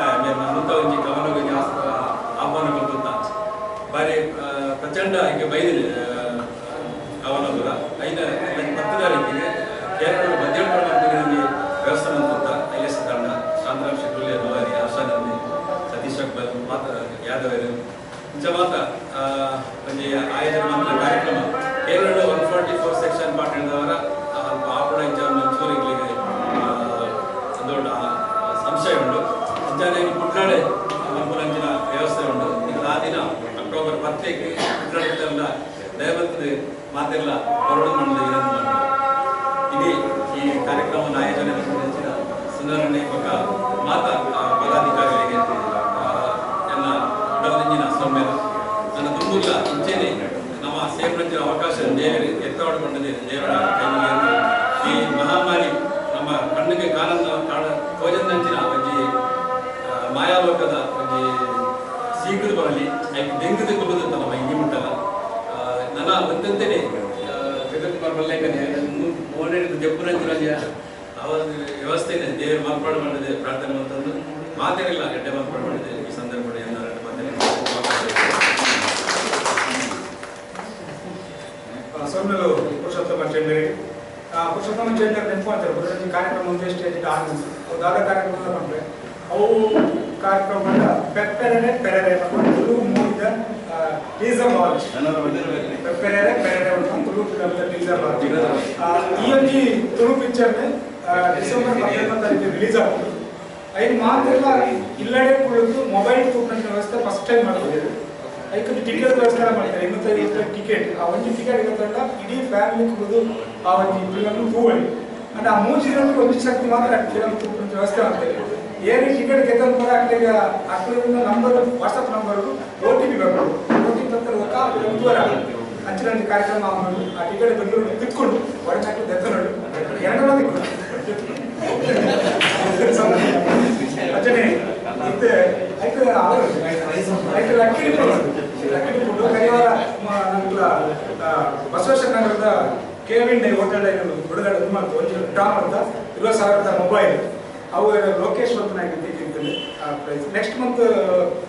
ಮುಂತಾಗಿ ಕವನಗಳಿಗೆ ಆಹ್ವಾನ ಕೊಡುತ್ತ ಬಾರಿ ಪ್ರಚಂಡ ಈಗ ಬೈದಿದೆ ಕವನಪುರ 10 ತಾರೀಕಿಗೆ ಕೇರಳ ಮಧ್ಯಪ್ರದೇಶದಲ್ಲಿ ವ್ಯವಸ್ಥೆ ಅಂತ ಐಲೇಸ ತಂಡ ಶಾಂತರಾಮ್ ಶೆಟ್ಟಿ ದುವಾರಿ ಆಶಾನಂದಿ ಸತೀಶ್ ಅಕ್ಬರ್ ಮಾತ್ರ ಯಾದವರು ಇಂಚ ಮಾತ ಒಂದು ಆಯೋಜನೆ ಮಾಡಿದ ಕಾರ್ಯಕ್ರಮ ಕೇರಳ 144 ಸೆಕ್ಷನ್ ಪಾಠದವರ ಆಪಡ ಇಂಚ ಮಂಚೂರಿಗೆ ದೊಡ್ಡ ಸಂಶಯ ಉಂಟು ಇಂಚಾನೆ ಕುಟ್ನಾಡೆ ಮಲ್ಪುರಂಚಿನ ವ್ಯವಸ್ಥೆ ಉಂಟು ಈಗ ಆ ದಿನ ಅಕ್ಟೋಬರ್ 10ಕ್ಕೆ ಕುಟ್ನಾಡದ ದಯವಂತದ ಮಾತೆಲ್ಲ ಹೊರಡು ಮಾಡಿದ ಇಡೀ ಈ ಕಾರ್ಯಕ್ರಮವನ್ನು ಆಯೋಜನೆ ಮಾಡಿದ ಸುಂದರಣ್ಣ ಪಕ್ಕ ಮಾತ ಪದಾಧಿಕಾರಿಗಳಿಗೆ ಎಲ್ಲ ಉಡಲಿಂಜಿನ ಸೌಮ್ಯ ನನ್ನ ತುಂಬುಲ್ಲ ಇಂಚೆನೆ ನಮ್ಮ ಸೇವನ ಅವಕಾಶ ದೇವರೇ ಎತ್ತವಾಡಿಕೊಂಡಿದೆ ದೇವರ ಕೈಯಲ್ಲಿ ಈ ಮಹಾಮಾರಿ ನಮ್ಮ ಕಣ್ಣಿಗೆ ಕಾಣ ಕೋಜಂದಂಚಿನ ಒಂಜಿ ಮಾಯಾಲೋಕದ ಒಂಜಿ ಶೀಘ್ರ ಬರಲಿ ಆಯ್ಕೆ ದೆಂಗದ ಕೊಡುದು ನಮ್ಮ ಹಿಂಗಿ ಮುಟ್ಟಲ್ಲ ನನ್ನ ಒಂದಂತೆಯೇ ಜಗತ್ಕುಮಾರ್ ಮಲ್ಲೇಕನೆ ಮೋನೇರಿದ ದೆಪ್ಪುರಂಜಿನ ಅವರ ವ್ಯವಸ್ಥೆನೇ ದೇವರ ಮಾರ್ಪಾಡು ಮಾಡಿದೆ ಪ್ರಾರ್ಥನೆ ಅಂತಂದು ಮಾತೇನಿಲ್ಲ ಗಡ್ಡೆ ಮಾರ್ಪಾಡು ಮಾಡಿದೆ ಈ ಸಂದರ್ಭದಲ್ಲಿ ಎಲ್ಲರ ಸೌಮ್ಯರು ಪುರುಷೋತ್ತಮ ಚೇಂದ್ರ ಪುರುಷೋತ್ತಮ ಚೇಂದ್ರ ನೆನಪು ಅಂತಾರೆ ಬುದ್ಧಿ ಕಾರ್ಯಕ್ರಮ ಒಂದೇ ಸ್ಟೇಜ್ ಆನಂದ್ ಅದಾದ ಕಾರ್ಯಕ್ರಮ ಮಾಡ್ರೆ ಅವು ಕಾರ್ಯಕ್ರಮ ಪೆಪ್ಪೆರೆ ಪೆರೆರೆ ತುಳು ಮೂಡಿದ teaser launch Pepperere Pererere Tulu teaser launch ಈ ಒಂದು ತುಳು ಪಿಕ್ಚರ್ನೇ ಡಿಸೆಂಬರ್ 19 ರಿಲೀಸ್ ಆಗ್ತದೆ ಐದು ಮಾತೆಲ್ಲ ಇಲ್ಲಡೆ ಕುಳಿತು ಮೊಬೈಲ್ ತೂಕಂತ ವ್ಯವಸ್ಥೆ ಫಸ್ಟ್ ಟೈಮ್ ಮಾಡ್ತಿದ್ದೀವಿ ಅದಕ್ಕೆ ಟಿಕೆಟ್ ವ್ಯವಸ್ಥೆ ಮಾಡ್ತಾರೆ 25 ಟಿಕೆಟ್ ಆ ಒಂದು ಟಿಕೆಟ್ ಇರುತ್ತಲ್ಲ ಇಡೀ ಫ್ಯಾಮಿಲಿ ಕುಡಿದು ಆ ಒಂದು ಫಿಲಮ್ ಹೂವಳಿ అంటే ಆ 3 ದಿನಕ್ಕೆ ಒಂದು ಶಕ್ತಿ ಮಾತ್ರ ಫಿಲಂ ವ್ಯವಸ್ಥೆ ಮಾಡ್ತಾರೆ ಏನೇ ಟಿಕೆಟ್ ಗೆದ್ದಲು ಕೂಡ ಅಕ್ಕಲಿಂದ ನಂಬರ್ ವಾಟ್ಸಪ್ ನಂಬರ್ OTP ಬೇಕು OTP ತಂದ್ರೆ ಒಂದೂವರೆ ಆಗುತ್ತೆ ಅಂಚಿನ ಕಾರ್ಯಕ್ರಮ ಆ ಟಿಕೆಟ್ ಬೆಂಗಳೂರು ತಿಕ್ಕೊಂಡು ಹೊರಚಾಕಿ ದೆತ್ತನೋಡು ಎರಡನ್ನ ತಿಕ್ಕೊಂಡು ಅಜ್ಜನೇ ಇತ್ತೆ ಐತೆ ಅವರು ಐತೆ ಲಕ್ಕಿಡಿ ಫುಡ್ ಕರಿವಾರ ನಮ್ಗಳ ಬಸವೇಶ್ವರ ನಗರದ KVN ಹೋಟೆಲ್ ಹುಡುಗಡೆ ಇದು ಮಾಡ್ತು ಒಂದು ಟಾಪ್ ಅಂತ 20,000 ಮೊಬೈಲ್ ಅವು ಲೋಕೇಶ್ ನಾಯಕ ತೆಗೆದಿರ್ತದೆ ಆ ಪ್ರೈಸ್ ನೆಕ್ಸ್ಟ್ ಮಂತ್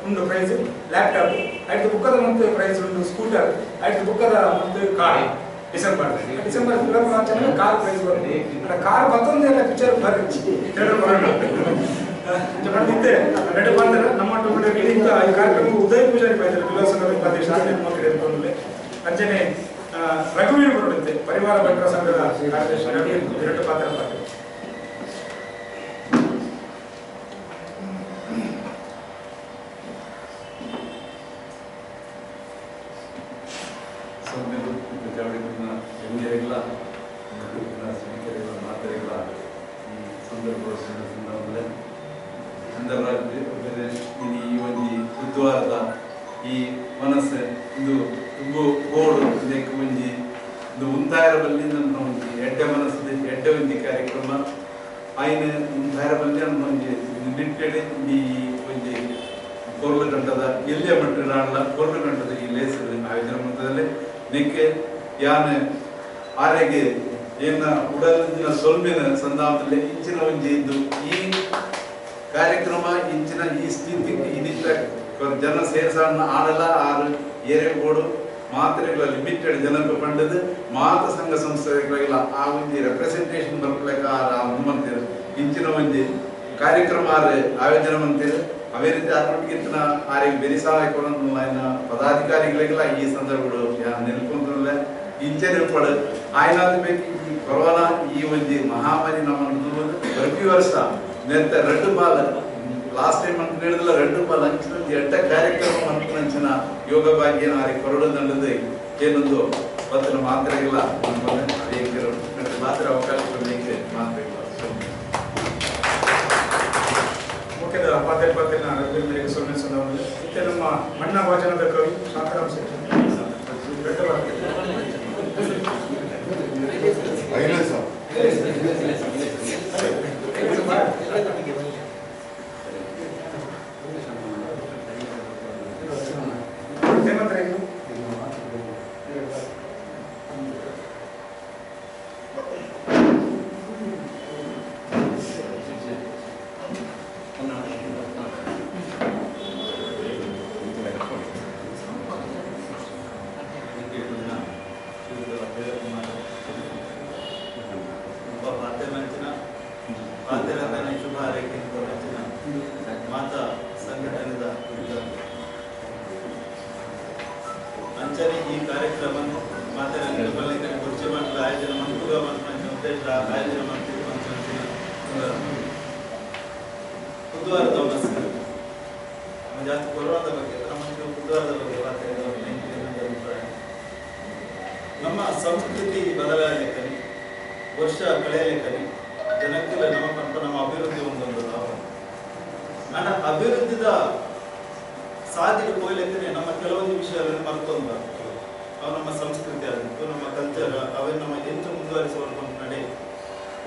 ಒಂದು ಪ್ರೈಸ್ ಲ್ಯಾಪ್ಟಾಪ್ ಐದು ಬುಕ್ಕದ ಮಂತ್ ಪ್ರೈಸ್ ಒಂದು ಸ್ಕೂಟರ್ ಐದು ಬುಕ್ಕದ ಮಂತ್ ಕಾರ್ ಡಿಸೆಂಬರ್ ಫಿಲಂ ಚೆನ್ನಾಗಿ ಕಾರ್ ಪ್ರೈಸ್ ಬರುತ್ತೆ ಕಾರ್ ಮತ್ತೊಂದು ಎಲ್ಲ ಪಿಕ್ಚರ್ ಬರ್ರಿ ಥಿಯೇಟರ್ ಬರೋಣ ಬಂದಿದ್ದೆ ರೆಡ್ ಬಂದರೆ ನಮ್ಮ ಟೊಮೆಟೊ ಈ ಕಾರ್ಯಕ್ರಮ ಉದಯ ಪೂಜಾರಿ ಬೈತಾರೆ ವಿಲಾಸನಗರ ಪ್ರದೇಶ ಮಕ್ಕಳು ಇರ್ಕೊಂಡ್ರೆ ಅಂಜನೆ ರಘುವೀರ್ ಬರುತ್ತದೆ ಪರಿವಾರ ಭಟ್ರ ಸಂಘದ ಕಾರ್ಯದರ್ಶಿ ರಘುವೀರ್ ಎರಡು ಪಾತ್ರ ಪಾತ್ರ ಬುಧವಾರದ ಈ ಮನಸ್ಸು ಇದು ತುಂಬು ಬೋರ್ಡು ಇದಕ್ಕೆ ಒಂಜಿ ಇದು ಉಂತಾಯರ ಬಲ್ಲಿ ನನ್ನ ಒಂಜಿ ಎಡ್ಡೆ ಮನಸ್ಸು ಎಡ್ಡೆ ಒಂಜಿ ಕಾರ್ಯಕ್ರಮ ಆಯ್ನ ಉಂತಾಯರ ಬಲ್ಲಿ ನನ್ನ ಒಂಜಿ ನಿಟ್ಟೆಡೆ ಈ ಒಂಜಿ ಕೊರ್ಲು ಗಂಟದ ಎಲ್ಲೇ ಮಟ್ಟಿರಾಡಲ ಕೊರ್ಲು ಗಂಟದ ಈ ಲೇಸ್ ಆಯೋಜನೆ ಮಾಡ್ತದಲ್ಲಿ ನೆಕ್ಕೆ ಯಾನ ಆರೆಗೆ ಏನ ಉಡಲಿನ ಸೊಲ್ಮಿನ ಸಂದಾಮದಲ್ಲಿ ಇಂಚಿನ ಒಂಜಿ ಇದ್ದು ಈ ಕಾರ್ಯಕ್ರಮ ಇಂಚಿನ ಈ ಸ್ಥಿತಿಗೆ ಇದಿತ್ತ ಜನ ಸೇರ್ಸಣ್ಣ ಆಡಲ ಆರು ಏರೆಗೋಡು ಮಾತ್ರೆಗಳ ಲಿಮಿಟೆಡ್ ಜನಕ್ಕೆ ಪಂಡದು ಮಾತ ಸಂಘ ಸಂಸ್ಥೆಗಳಿಲ್ಲ ಆ ಒಂದು ರೆಪ್ರೆಸೆಂಟೇಷನ್ ಬರ್ಕೊಳಕ ಮಂತೀರ ಇಂಚಿನ ಒಂದು ಕಾರ್ಯಕ್ರಮ ಆಯೋಜನೆ ಮಂತೀರ ಅವೇ ರೀತಿ ಆರ್ಮಟ್ಟಿಗಿಂತ ಆರಿಗೆ ಬೆರಿಸಾಯನ ಪದಾಧಿಕಾರಿಗಳಿಗೆಲ್ಲ ಈ ಸಂದರ್ಭಗಳು ನೆಲ್ಕೊಂಡ್ರಲ್ಲ ಇಂಚೆ ಪಡ ಆಯ್ನಾದ ಬೇಕು ಈ ಕೊರೋನಾ ಈ ಒಂದು ಮಹಾಮಾರಿ ನಮ್ಮನ್ನು ಪ್ರತಿ ವರ್ಷ ನೆತ್ತ ರೆಡ್ ಬಾಲ್ ಲಾಸ್ಟ್ ಟೈಮ್ ಅಂತ ಹೇಳಿದಲ್ಲ ರೆಡ್ ಬಾಲ್ ಅಂಚಿನ ಎಡ್ಡ ಕಾರ್ಯಕ್ರಮ ಅಂಚಿನ ಯೋಗ ಭಾಗ್ಯ ಆರಿಗೆ ಕೊರಡು ದಂಡದ ಏನೊಂದು ಪತ್ರ ಮಾತ್ರೆಗಿಲ್ಲ ಮಾತ್ರ ಅವಕಾಶ ಕೊಡಲಿಕ್ಕೆ ಮಾತ್ರ ಮುಖ್ಯದ ಪಾತ್ರಿನ ರಘುವೀರ್ ಸೊನ್ನೆ ಸಂದರ್ಭದಲ್ಲಿ ಮತ್ತೆ ನಮ್ಮ ಮಣ್ಣ ವಾಚನದ ಕವಿ ಶಾಂತರಾಮ್ ಮಾತಾ ಸಂಘಟನೆದ ಅಂಚನೆ ಈ ಕಾರ್ಯಕ್ರಮ ಮಾತಾಡಿದ ಕುರ್ಚಿ ಮಂಡಲ ಆಯೋಜನೆ ಮಂಟುಗ ಉದ್ದೇಶ ಆಯೋಜನೆ ಮಾಡ್ತೀವಿ ಬುಧವಾರದ ನಮ್ಮ ಜಾಸ್ತಿ ಕೊರೋನಾದ ಬಗ್ಗೆ ನಮಗೆ ಬುಧವಾರದ ಬಗ್ಗೆ ಅಭಿಪ್ರಾಯ ನಮ್ಮ ಸಂಸ್ಕೃತಿ ಬದಲಾಗಲಿಕ್ಕನಿ ವರ್ಷ ಕಳೆಯಲಿಕ್ಕನಿ ಜನಕ್ಕೆಲ್ಲ ನಮ್ಮ ಅಭಿವೃದ್ಧಿ ಒಂದೊಂದು ಆನ ಅಭಿವೃದ್ಧಿದ ಸಾಧಿಗೆ ಹೋಗ್ಲಿಕ್ಕೆ ನಮ್ಮ ಕೆಲವೊಂದು ವಿಷಯಗಳನ್ನು ಮರ್ತೊಂದು ಅವು ನಮ್ಮ ಸಂಸ್ಕೃತಿ ಆಗಿತ್ತು ನಮ್ಮ ಕಲ್ಚರ್ ಅವೇ ನಮ್ಮ ಎಂತ ಮುಂದುವರಿಸುವಂತ ನಡೆ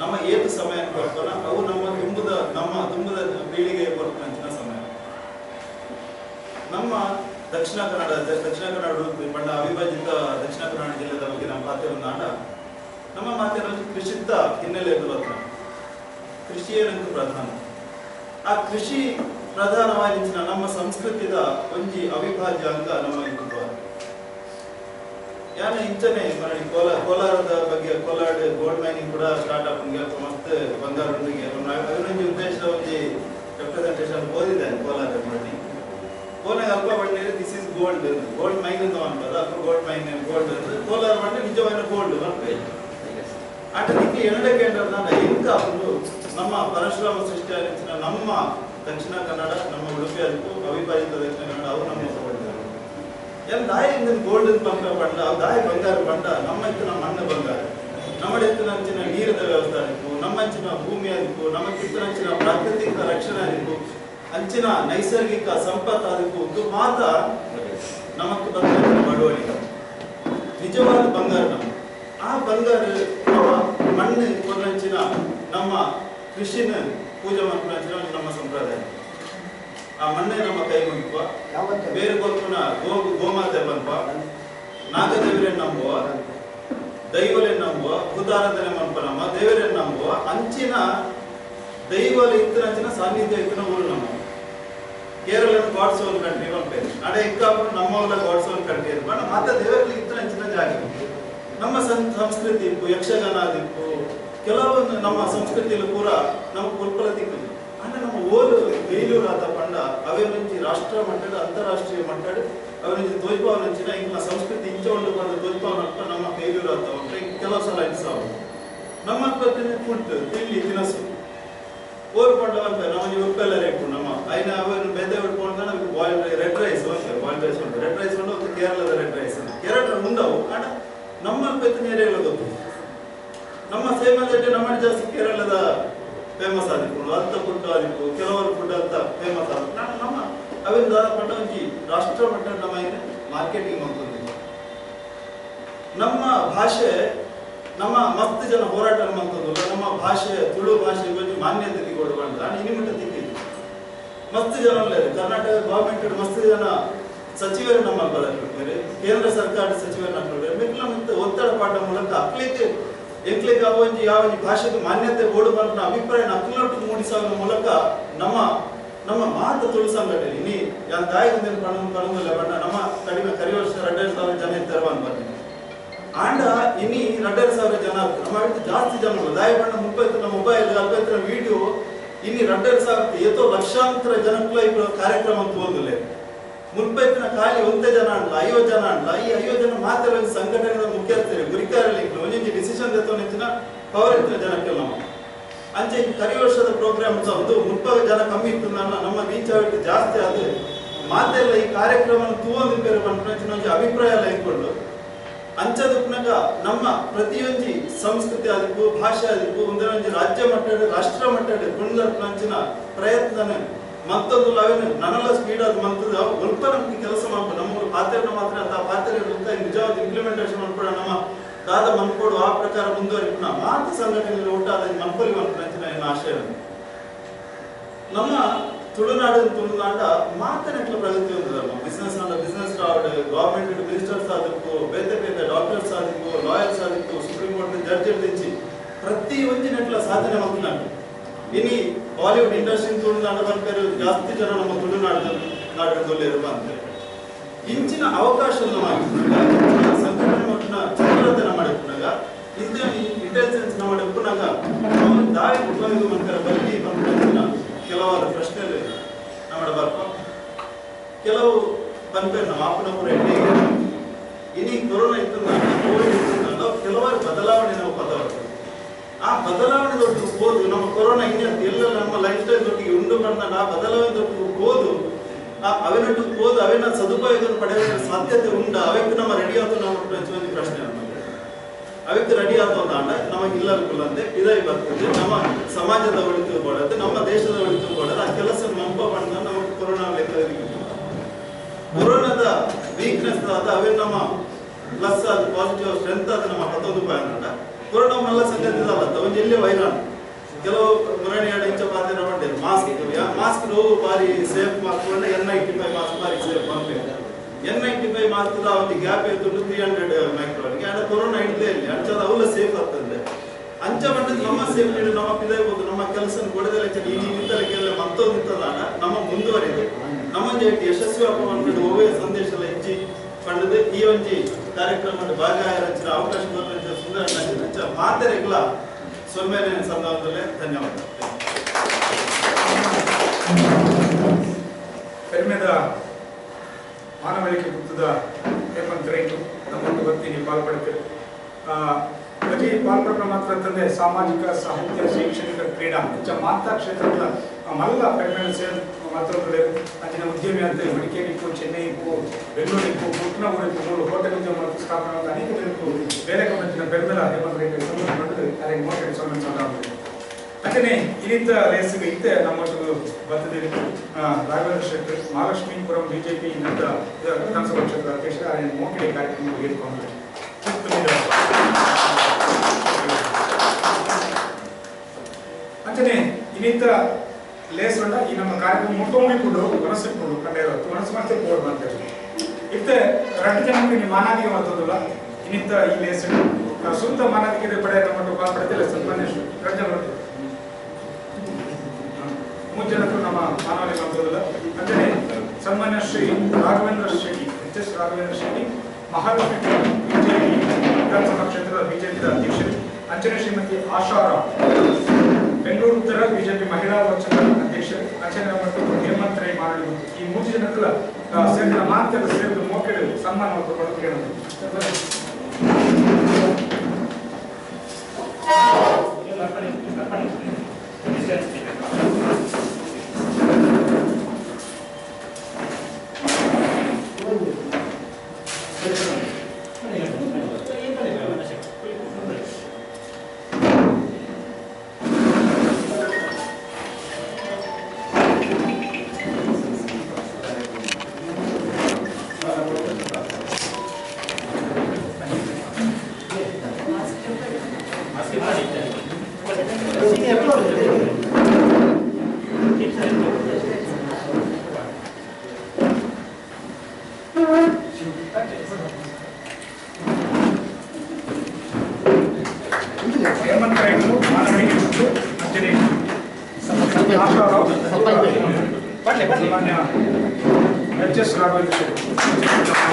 ನಮ್ಮ ಏತು ಸಮಯ ಕೊಡ್ತಾನ ಅವು ನಮ್ಮ ತುಂಬದ ಪೀಳಿಗೆ ಕೊಡ್ತಂಚಿನ ಸಮಯ ನಮ್ಮ ದಕ್ಷಿಣ ಕನ್ನಡ ಬಣ್ಣ ಅವಿಭಜಿತ ದಕ್ಷಿಣ ಕನ್ನಡ ಜಿಲ್ಲೆದ ಬಗ್ಗೆ ನಮ್ಮ ಮಾತಿನ ಆಟ ನಮ್ಮ ಮಾತಿನಲ್ಲಿ ಕೃಷಿತ ಹಿನ್ನೆಲೆ ಬರ್ತಾನೆ ಕೃಷಿಯೇ ನಂಗೆ ಪ್ರಧಾನ ಆ ಕೃಷಿ ಪ್ರಧಾನವಾಗಿ ನಮ್ಮ ಸಂಸ್ಕೃತಿದ ಒಂಜಿ ಅವಿಭಾಜ್ಯ ಅಂಗ ನಮ್ಮ ಇತ್ತು ಯಾನ ಇಂಚನೆ ಮಾಡಿ ಕೋಲಾರದ ಬಗ್ಗೆ ಕೋಲಾರ ಗೋಲ್ಡ್ ಮೈನಿಂಗ್ ಕೂಡ ಸ್ಟಾರ್ಟ್ ಆಗಿ ಮಸ್ತ್ ಬಂಗಾರ ಅಭಿವೃದ್ಧಿ ಉದ್ದೇಶದ ಒಂದು ರೆಪ್ರೆಸೆಂಟೇಷನ್ ಓದಿದೆ ಕೋಲಾರ ಮಾಡಿ ಕೋಲಾರ ಅಲ್ಪ ಬಣ್ಣೆ ದಿಸ್ ಇಸ್ ಗೋಲ್ಡ್ ಮೈನ್ ಅಂತ ಅನ್ಬೋದು ಅಪ್ಪ ಗೋಲ್ಡ್ ಮೈನ್ ಗೋಲ್ಡ್ ಕೋಲಾರ ಬಣ್ಣೆ ನಿಜವಾದ ಗೋಲ್ಡ್ ಬರ್ತದೆ ಅಟನಿಗೆ ಎರಡಕ್ಕೆ ಎಂತ ಒಂದು ನಮ್ಮ ಪರಶುರಾಮ ಸೃಷ್ಟಿ ನಮ್ಮ ದಕ್ಷಿಣ ಕನ್ನಡ ನಮ್ಮ ಉಡುಪಿ ಅದಕ್ಕೂ ಅವಿಭಾಜಿತ ದಕ್ಷಿಣ ಕನ್ನಡ ಅವು ನಮ್ಮ ಎಲ್ಲ ದಾಯಿಂದ ಗೋಲ್ಡನ್ ಬಂಗಾರ ಬಂಡ ದಾಯಿ ಬಂಗಾರ ಬಂಡ ನಮ್ಮ ಇತ್ತು ನಮ್ಮ ಮಣ್ಣು ಬಂಗಾರ ನಮ್ಮ ಇತ್ತು ನಂಚಿನ ನೀರದ ವ್ಯವಸ್ಥೆ ಆಗಿತ್ತು ನಮ್ಮಂಚಿನ ಭೂಮಿ ಅದಕ್ಕೂ ನಮ್ಮ ಕಿತ್ತನಂಚಿನ ಪ್ರಾಕೃತಿಕ ರಕ್ಷಣೆ ಅದಕ್ಕೂ ಅಂಚಿನ ನೈಸರ್ಗಿಕ ಸಂಪತ್ತು ಅದಕ್ಕೂ ಒಂದು ಮಾತ ನಮಕ್ಕೆ ಬಂದ ಬಡವಳಿಗೆ ನಿಜವಾದ ಬಂಗಾರ ನಮ್ಮ ಆ ಬಂಗಾರ ಮಣ್ಣು ಕೊರಂಚಿನ ನಮ್ಮ ಕೃಷಿನ ಪೂಜೆ ಮಾಡ್ಕೊಂಡ ನಮ್ಮ ಸಂಪ್ರದಾಯ ಆ ಮಣ್ಣೆ ನಮ್ಮ ಕೈ ಮುಗಿಪ ಬೇರೆ ಕೊಲ್ಪನ ಗೋಮಾತೆ ಬಂಪ ನಾಗದೇವರೇ ನಂಬುವ ದೈವಲೇ ನಂಬುವ ಭೂತಾರಾಧನೆ ಮನ್ಪ ನಮ್ಮ ದೇವರೇ ನಂಬುವ ಅಂಚಿನ ದೈವಲ ಇತ್ತಿನ ಸಾನ್ನಿಧ್ಯ ಇತ್ತಿನ ಊರು ನಮ್ಮ ಕೇರಳ ಗಾಡ್ಸ್ ಓನ್ ಕಂಟ್ರಿ ಬಂಪೇರು ಅಡೆ ಇಕ್ಕಾಪುರ ನಮ್ಮ ಗಾಡ್ಸ್ ಓನ್ ಕಂಟ್ರಿ ಅಂತ ಮಾತ ದೇವರಲ್ಲಿ ಇತ್ತಿನ ಜಾಗ ನಮ್ಮ ಸಂಸ್ಕೃತಿ ಇಪ್ಪು ಯಕ್ಷಗಾನ ದಿಕ್ಕು ಕೆಲವೊಂದು ನಮ್ಮ ಸಂಸ್ಕೃತಿಯಲ್ಲಿ ಪೂರ ನಮ್ಮ ಕುಲ್ಪಲ ದಿಕ್ಕು ಅಂದ್ರೆ ನಮ್ಮ ಓಲು ಬೇಲೂರು ಆತ ಪಂಡ ಅವೇ నుంచి ರಾಷ್ಟ್ರ ಮಟ್ಟದ ಅಂತಾರಾಷ್ಟ್ರೀಯ ಮಟ್ಟದ ಅವೇ నుంచి ತೋಜ್ಪಾವನಂಚಿನ ಇಂಗ್ಲ ಸಂಸ್ಕೃತಿ ಇಂಚೊಂಡು ಬಂದ ತೋಜ್ಪಾವನಪ್ಪ ನಮ್ಮ ಬೇಲೂರು ಆತ ಉಂಟು ಕೆಲವು ಸಲ ಇನ್ಸಾವು ನಮ್ಮ ಪತ್ತಿನ ಫುಡ್ ತಿಂಡಿ ತಿನಸು ಓರ್ ಪಂಡವಂತ ನಮ್ಮ ಉಪ್ಪೆಲ್ಲ ರೇಟು ನಮ್ಮ ಐನ ಅವನು ಬೆದೆ ಉಟ್ಕೊಂಡು ನಮಗೆ ಬಾಯ್ಲ್ಡ್ ರೆಡ್ ರೈಸ್ ಅಂತ ಬಾಯ್ಲ್ಡ್ ರೈಸ್ ಉಂಟು ರೆಡ್ ರೈಸ್ ಉಂಟು ಒಂದು ಕೇರಳದ ರೆಡ್ ರೈಸ್ ಕೇರಳ ಉಂಡವು ಅಣ್ಣ ನಮ್ಮ ಪತ್ತಿನ ಏರಿಯಾಗಳು ಗೊತ್ತು ನಮ್ಮ ಫೇಮಸ್ ಐಟೆ ನಮ್ಮ ಜಾಸ್ತಿ ಕೇರಳದ ಫೇಮಸ್ ಆಗಿತ್ತು ಅಂತ ಫುಡ್ ಆಗಿತ್ತು ಕೆಲವರು ಫುಡ್ ಅಂತ ಫೇಮಸ್ ಆಗಿತ್ತು ನಮ್ಮ ಅವಿಂದ ಪಟ್ಟ ಒಂಜಿ ರಾಷ್ಟ್ರ ಮಟ್ಟ ನಮ್ಮ ಮಾರ್ಕೆಟಿಂಗ್ ಮಾಡ್ಕೊಂಡಿದ್ವಿ ನಮ್ಮ ಭಾಷೆ ನಮ್ಮ ಮಸ್ತ್ ಜನ ಹೋರಾಟ ಮಾಡ್ತಂದ್ರು ನಮ್ಮ ಭಾಷೆ ತುಳು ಭಾಷೆ ಬಗ್ಗೆ ಮಾನ್ಯತೆ ಕೊಡುವಂತ ಇನಿಮಿಟ ತಿಕ್ಕಿದ್ವಿ ಮಸ್ತ್ ಜನ ಕರ್ನಾಟಕ ಗವರ್ಮೆಂಟ್ ಮಸ್ತ್ ಜನ ಸಚಿವರು ನಮ್ಮ ಬರಬೇರೆ ಕೇಂದ್ರ ಸರ್ಕಾರದ ಸಚಿವರನ್ನ ಹಾಕಿದ್ರೆ ಮಿಕ್ಲ ಮತ್ತೆ ಒತ್ತಡ ಪಾಠ ಮೂಲಕ ಅಕ್ಲಿಕ್ಕೆ ಎಂಕ್ಲಿಕ್ಕೆ ಅವೊಂಜಿ ಯಾವೊಂಜಿ ಭಾಷೆಗೆ ಮಾನ್ಯತೆ ಕೊಡುವಂತ ಅಭಿಪ್ರಾಯ ಅಕ್ಲೊಟ್ಟು ಮೂಡಿಸುವ ಮೂಲಕ ನಮ್ಮ ಮಾತು ತುಳು ಸಂಘಟನೆ ಇನಿ ಯಾನ್ ದಾಯಕಂದಿನ ಪಣಂದಿಲ್ಲ ಬಣ್ಣ ನಮ್ಮ ಕಡಿಮೆ ಕರಿ ವರ್ಷ 2000 ಜನ ಇರ್ತಾರ ಅನ್ಬರ್ತೀನಿ ಆಂಡ ಇನಿ 2000 ಜನ ನಮ್ಮ ಜಾಸ್ತಿ ಜನ ದಾಯ ಬಣ್ಣ 30 ಮೊಬೈಲ್ 40 ವಿಡಿಯೋ ಇನಿ 2000 ಏತೋ ಲಕ್ಷಾಂತರ ಜನಕ್ಕೂ ಕಾರ್ಯಕ್ರಮ ತೋಂದಿಲ್ಲ 30 ಖಾಲಿ ಒಂದೇ ಜನ ಅಲ್ಲ 50 ಜನ ಅಲ್ಲ ಈ 50 ಜನ ಮಾತ್ರ ಸಂಘಟನೆಯ ಮುಖ್ಯಸ್ಥರು ಗುರಿಕಾರಲ್ಲಿ ಒಂದೊಂದು ಡಿಸಿಷನ್ ತೆತ್ತೊಂದಿನ ಪವರ್ ಇತ್ತು ಜನಕ್ಕೆಲ್ಲ ಅಂಚೆ ಕರಿ ವರ್ಷದ ಪ್ರೋಗ್ರಾಮ್ ಒಂದು 30 ಜನ ಕಮ್ಮಿ ಇತ್ತು ನಮ್ಮ ರೀಚ್ ಆಗಿ ಜಾಸ್ತಿ ಆದ್ರೆ ಮಾತೆಲ್ಲ ಈ ಕಾರ್ಯಕ್ರಮ ತೂವೊಂದು ಬೇರೆ ಬಂದು ಅಭಿಪ್ರಾಯ ಎಲ್ಲ ಇಟ್ಕೊಂಡು ಅಂಚದಕ್ನಾಗ ನಮ್ಮ ಪ್ರತಿಯೊಂದು ಸಂಸ್ಕೃತಿ ಅದಕ್ಕೂ ಭಾಷೆ ಅದಕ್ಕೂ ಒಂದೊಂದು ರಾಜ್ಯ ಮಟ್ಟದ ರಾಷ್ಟ್ರ ಮಟ್ಟದ ಕೊಂಡಂಚಿನ ಪ್ರಯತ್ನ ಮತ್ತೊಂದು ಅವೇನು ನನ್ನೆಲ್ಲ ಸ್ಪೀಡ್ ಅದು ಮಂತದ ಸ್ವಲ್ಪ ನಮ್ಗೆ ಕೆಲಸ ಮಾಡ್ಬೋದು ನಮ್ಮ ಪಾತ್ರೆ ಮಾತ್ರ ಅಂತ ಪಾತ್ರೆ ನಿಜವಾದ ಇಂಪ್ಲಿಮೆಂಟೇಷನ್ ಮಾಡ್ಕೊಡ ನಮ್ಮ ದಾದ ಮನ್ಕೊಡು ಆ ಪ್ರಕಾರ ಮುಂದುವರಿಕೊಂಡು ಮಾತು ಸಂಘಟನೆಯಲ್ಲಿ ಊಟ ಅದ ಮನ್ಕೊಲಿ ಮಂತ್ರಂಚಿನ ಏನು ಆಶಯ ನಮ್ಮ ತುಳುನಾಡ ಮಾತನೆಟ್ಲ ಪ್ರಗತಿ ಹೊಂದಿದೆ ನಮ್ಮ ಬಿಸ್ನೆಸ್ ರಾವಡ್ ಗವರ್ಮೆಂಟ್ ಮಿನಿಸ್ಟರ್ಸ್ ಆದಕ್ಕೂ ಬೇತೆ ಡಾಕ್ಟರ್ಸ್ ಆದಿಕ್ಕೂ ಲಾಯರ್ಸ್ ಆದಿಕ್ಕೂ ಸುಪ್ರೀಂ ಕೋರ್ಟ್ ಜಡ್ಜ್ ಇರ್ತಿಂಚಿ ಪ್ರತಿ ಒಂದಿನೆಟ್ಲ ಸಾಧನೆ ಮಾಡ್ಕೊಂಡು ಇನಿ ಬಾಲಿವುಡ್ ಇಂಡಸ್ಟ್ರಿ ತುಳುನಾಡ ಬರ್ತಾರೆ ಜಾಸ್ತಿ ಜನ ನಮ್ಮ ತುಳುನಾಡದಲ್ಲಿ ಅಂತ ಇಂಚಿನ ಅವಕಾಶ ಸಂಘಟನೆ ಮಟ್ಟಿನ ಚಕ್ರತನ ಮಾಡಿಕೊಂಡಾಗ ಇಂಟೆಲಿಜೆನ್ಸ್ ಮಾಡಿಕೊಂಡಾಗ ದಾರಿ ಉಪಯೋಗ ಮಾಡ್ತಾರೆ ಬರಲಿ ಬಂದ ಕೆಲವಾರು ಪ್ರಶ್ನೆಗಳು ನಮ್ಮ ಬರ್ಪ ಕೆಲವು ಬಂದ್ಬೇಕು ನಮ್ಮ ಅಪ್ಪನಪುರ ಎಣ್ಣೆಗೆ ಇನಿ ಕೊರೋನಾ ಇತ್ತು ಕೋವಿಡ್ ಇತ್ತು ಕೆಲವಾರು ಬದಲಾವಣೆ ನಾವು ಪದವರ್ತದೆ ಆ ಬದಲಾವಣೆ ದೊಡ್ಡ ಹೋದು ನಮ್ಮ ಕೊರೋನಾ ಎಲ್ಲ ನಮ್ಮ ಲೈಫ್ ಸ್ಟೈಲ್ ದೊಟ್ಟಿಗೆ ಉಂಡು ಬಂದಾಗ ಆ ಬದಲಾವಣೆ ದೊಡ್ಡ ಹೋದು ಅವೇನಟ್ಟು ಹೋದು ಅವೇನ ಸದುಪಯೋಗ ಪಡೆಯುವ ಸಾಧ್ಯತೆ ಉಂಡ ಅವಕ್ಕೆ ನಮ್ಮ ರೆಡಿ ಆಯ್ತು ನಾವು ಒಂದು ಪ್ರಶ್ನೆ ಅವಕ್ಕೆ ರೆಡಿ ಆಯ್ತು ಅಂದ ನಮಗೆ ಇಲ್ಲಂತೆ ಇದಾಗಿ ಬರ್ತದೆ ನಮ್ಮ ಸಮಾಜದ ಒಳಿತು ಕೊಡೋದು ನಮ್ಮ ದೇಶದ ಒಳಿತು ಕೊಡೋದು ಆ ಕೆಲಸ ಮಂಪ ಬಂದ ನಮಗೆ ಕೊರೋನಾ ಕೊರೋನಾದ ವೀಕ್ನೆಸ್ ಆದ ಅವೇ ನಮ್ಮ ಪ್ಲಸ್ ಅದು ಪಾಸಿಟಿವ್ ಸ್ಟ್ರೆಂತ್ ಅದು ನಮ್ಮ 11 ಪಾಯಿಂಟ್ ಕೊರೋನಾ ಮಲ್ಲ ಸಂಗತಿ ಅಲ್ಲ ಒಂದು ಎಲ್ಲಿ ವೈರಾಣು ಕೆಲವು ಮುರಣಿ ಇಂಚ ಪಾತ್ರ ಮಾಡಿದ್ರು ಮಾಸ್ಕ್ ನೋವು ಬಾರಿ ಸೇಫ್ ಮಾಡ್ಕೊಂಡು N95 ಮಾಸ್ಕ್ ಬಾರಿ ಸೇಫ್ ಮಾಡ್ಬೇಕು N95 ಮಾಸ್ಕ್ ಒಂದು ಗ್ಯಾಪ್ ಇತ್ತು 300 ಮೈಕ್ರೋನ್ಗೆ ಅದು ಕೊರೋನಾ ಹಿಡಿದೇ ಇಲ್ಲ ಅಂಚದ ಅವಲ್ಲ ಸೇಫ್ ಆಗ್ತದೆ ಅಂಚ ಮಟ್ಟದ ನಮ್ಮ ಸೇಫ್ಟಿ ನಮ್ಮ ಪಿದಾಯ್ಬೋದು ನಮ್ಮ ಕೆಲಸ ಕೊಡದಲ್ಲ ಈ ನಿಂತಲಿಕ್ಕೆಲ್ಲ ಮತ್ತೊಂದು ಇರ್ತದಾನ ನಮ್ಮ ಮುಂದುವರಿದೆ ನಮ್ಮ ಯಶಸ್ವಿ ಆಗ್ಕೊಂಡು ಹೋಗುವ ಸಂದೇಶ ಎಲ್ಲ ಹೆಚ್ಚಿ ಕಂಡது ಈ ಒಂಜಿ ಕಾರ್ಯಕ್ರಮದ ಭಾಗವಹಿಸಿದ ಅವಕಾಶ ಕೊಟ್ಟಿದ್ದ ಸುಂದರ ಮಾತೆರೆಗಳ ಸೊಲ್ಮೇನೆ ಸಂದರ್ಭದಲ್ಲಿ ಧನ್ಯವಾದ ಕಡಿಮೆದ ಮಾನವಳಿಕೆ ಗುತ್ತದ ಹೇಮಂತ್ ರೈತು ನಮ್ಮೊಂದು ಬರ್ತೀನಿ ಪಾಲ್ಪಡ್ತಾರೆ ಬರೀ ಪಾಲ್ಪಟ್ಟ ಮಾತ್ರ ಅಂತಂದ್ರೆ ಸಾಮಾಜಿಕ ಸಾಹಿತ್ಯ ಶೈಕ್ಷಣಿಕ ಕ್ರೀಡಾ ಮಾತಾ ಕ್ಷೇತ್ರಗಳ ಮಲ್ಲ ಕಡಿಮೆ ಸೇರಿ ಮಾತ್ರ ಅಂಚಿನ ಉದ್ಯಮಿ ಅಂತ ಮಡಿಕೇರಿ ಇಪ್ಪು ಚೆನ್ನೈ ಇಪ್ಪು ಬೆಂಗಳೂರು ಇಪ್ಪು ಪುಟ್ನೂರು ಮೂರು ಹೋಟೆಲ್ ಉದ್ಯಮ ಸ್ಥಾಪನೆ ಅನೇಕ ಜನರು ಬೇರೆ ಗಮನಿಸಿನ ಬೆಂಬಲ ಹೇಮಂತ್ ರೈತ ಕಾರ್ಯ ಮೋಟೆಡ್ ಸೋಮನ್ ಅಂತೆಯೇ ಇನ್ನಿತ ರೇಸಿಗೆ ಇತ್ತೆ ನಮ್ಮೊಟ್ಟಿಗೆ ಬರ್ತದೆ ರಾಘವೇಂದ್ರ ಶೆಟ್ಟರ್ ಮಹಾಲಕ್ಷ್ಮೀಪುರಂ ಬಿಜೆಪಿ ಇನ್ನಿತ ವಿಧಾನಸಭಾ ಕ್ಷೇತ್ರದ ಅಧ್ಯಕ್ಷರ ಮೋಕಿಡೆ ಕಾರ್ಯಕ್ರಮ ಹೇಳಿಕೊಂಡು ಅಂತೆಯೇ ಇನ್ನಿತ ಲೇಸ್ ಉಂಡ ಈ ನಮ್ಮ ಕಾರ್ಯಕ್ರಮ ಮುಟ್ಟುಕೊಂಡು ಮನಸ್ಸಿಟ್ಕೊಂಡು ಕಂಡ ಮನಸ್ಸು ಮತ್ತೆ ಬೋರ್ಡ್ ಮಾಡ್ತೇವೆ ಇತ್ತೆ ರಟ್ಟು ಜನಕ್ಕೆ ಮಾನಾದಿಗೆ ಮಾಡ್ತದಲ್ಲ ಇನ್ನಿತ ಈ ಲೇಸ್ ಸುತ್ತ ಮಾನಾದಿಗೆ ಪಡೆ ನಮ್ಮ ಪಡೆದಿಲ್ಲ ಸನ್ಮಾನ್ಯ ರಟ್ಟು ಮೂರು ಜನರು ನಮ್ಮ ಮಾನವನೇ ಮಾಡ್ತದಲ್ಲ ಅಂತೆಯೇ ಸನ್ಮಾನ್ಯ ಶ್ರೀ ರಾಘವೇಂದ್ರ ಶೆಟ್ಟಿ ಎಚ್ ರಾಘವೇಂದ್ರ ಶೆಟ್ಟಿ ಮಹಾಲಕ್ಷ್ಮಿ ಬಿಜೆಪಿ ವಿಧಾನಸಭಾ ಕ್ಷೇತ್ರದ ಬಿಜೆಪಿ ಅಧ್ಯಕ್ಷರು ಅಂಚನೆ ಶ್ರೀಮತಿ ಆಶಾರಾವ್ ಬೆಂಗಳೂರು ಉತ್ತರ ಬಿಜೆಪಿ ಮಹಿಳಾ ಮೋರ್ಚಾದ ಅಧ್ಯಕ್ಷರು ಅಂಚನೆ ಮತ್ತು ಹೇಮಂತ್ ರೈ ಮಾಡಲು ಈ ಮೂರು ಜನರ ಸೇರಿದ ಮಾತನ್ನು ಸೇರಿದ ಮೋಕೆಡು ಸನ್ಮಾನ ಕೊಡಲು ಕೇಳೋದು ಹೇಮಂತ್ ರೈ ಮಾನವನಿಗೆ ಅಂಚನೆ ಆಶಾರಾವ್ ಸನ್ಮಾನ್ಯ ಎಚ್ ಎಸ್ ರಾಘವೇಂದ್ರ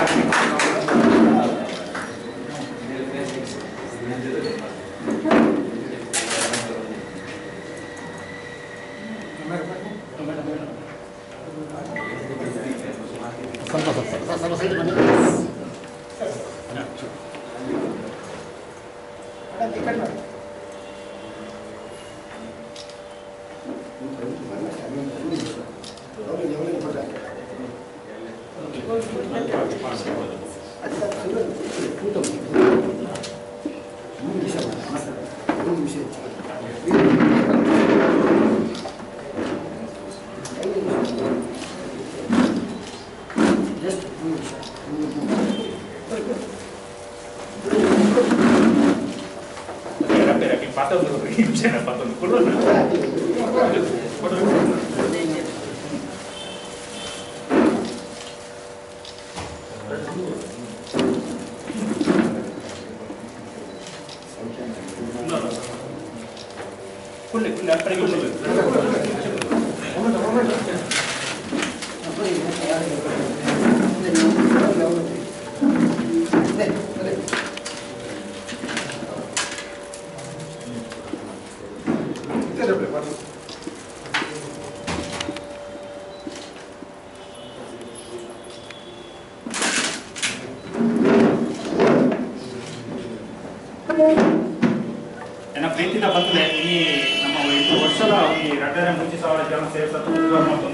ನನ್ನ ಪ್ರೀತಿನ ಬಂದ್ರೆ ಈ ನಮ್ಮ 8 ವರ್ಷದ ಈ 2,30,000 ಜನ ಸೇರಿಸಲು ಮಾಡ್ಕೊಂಡು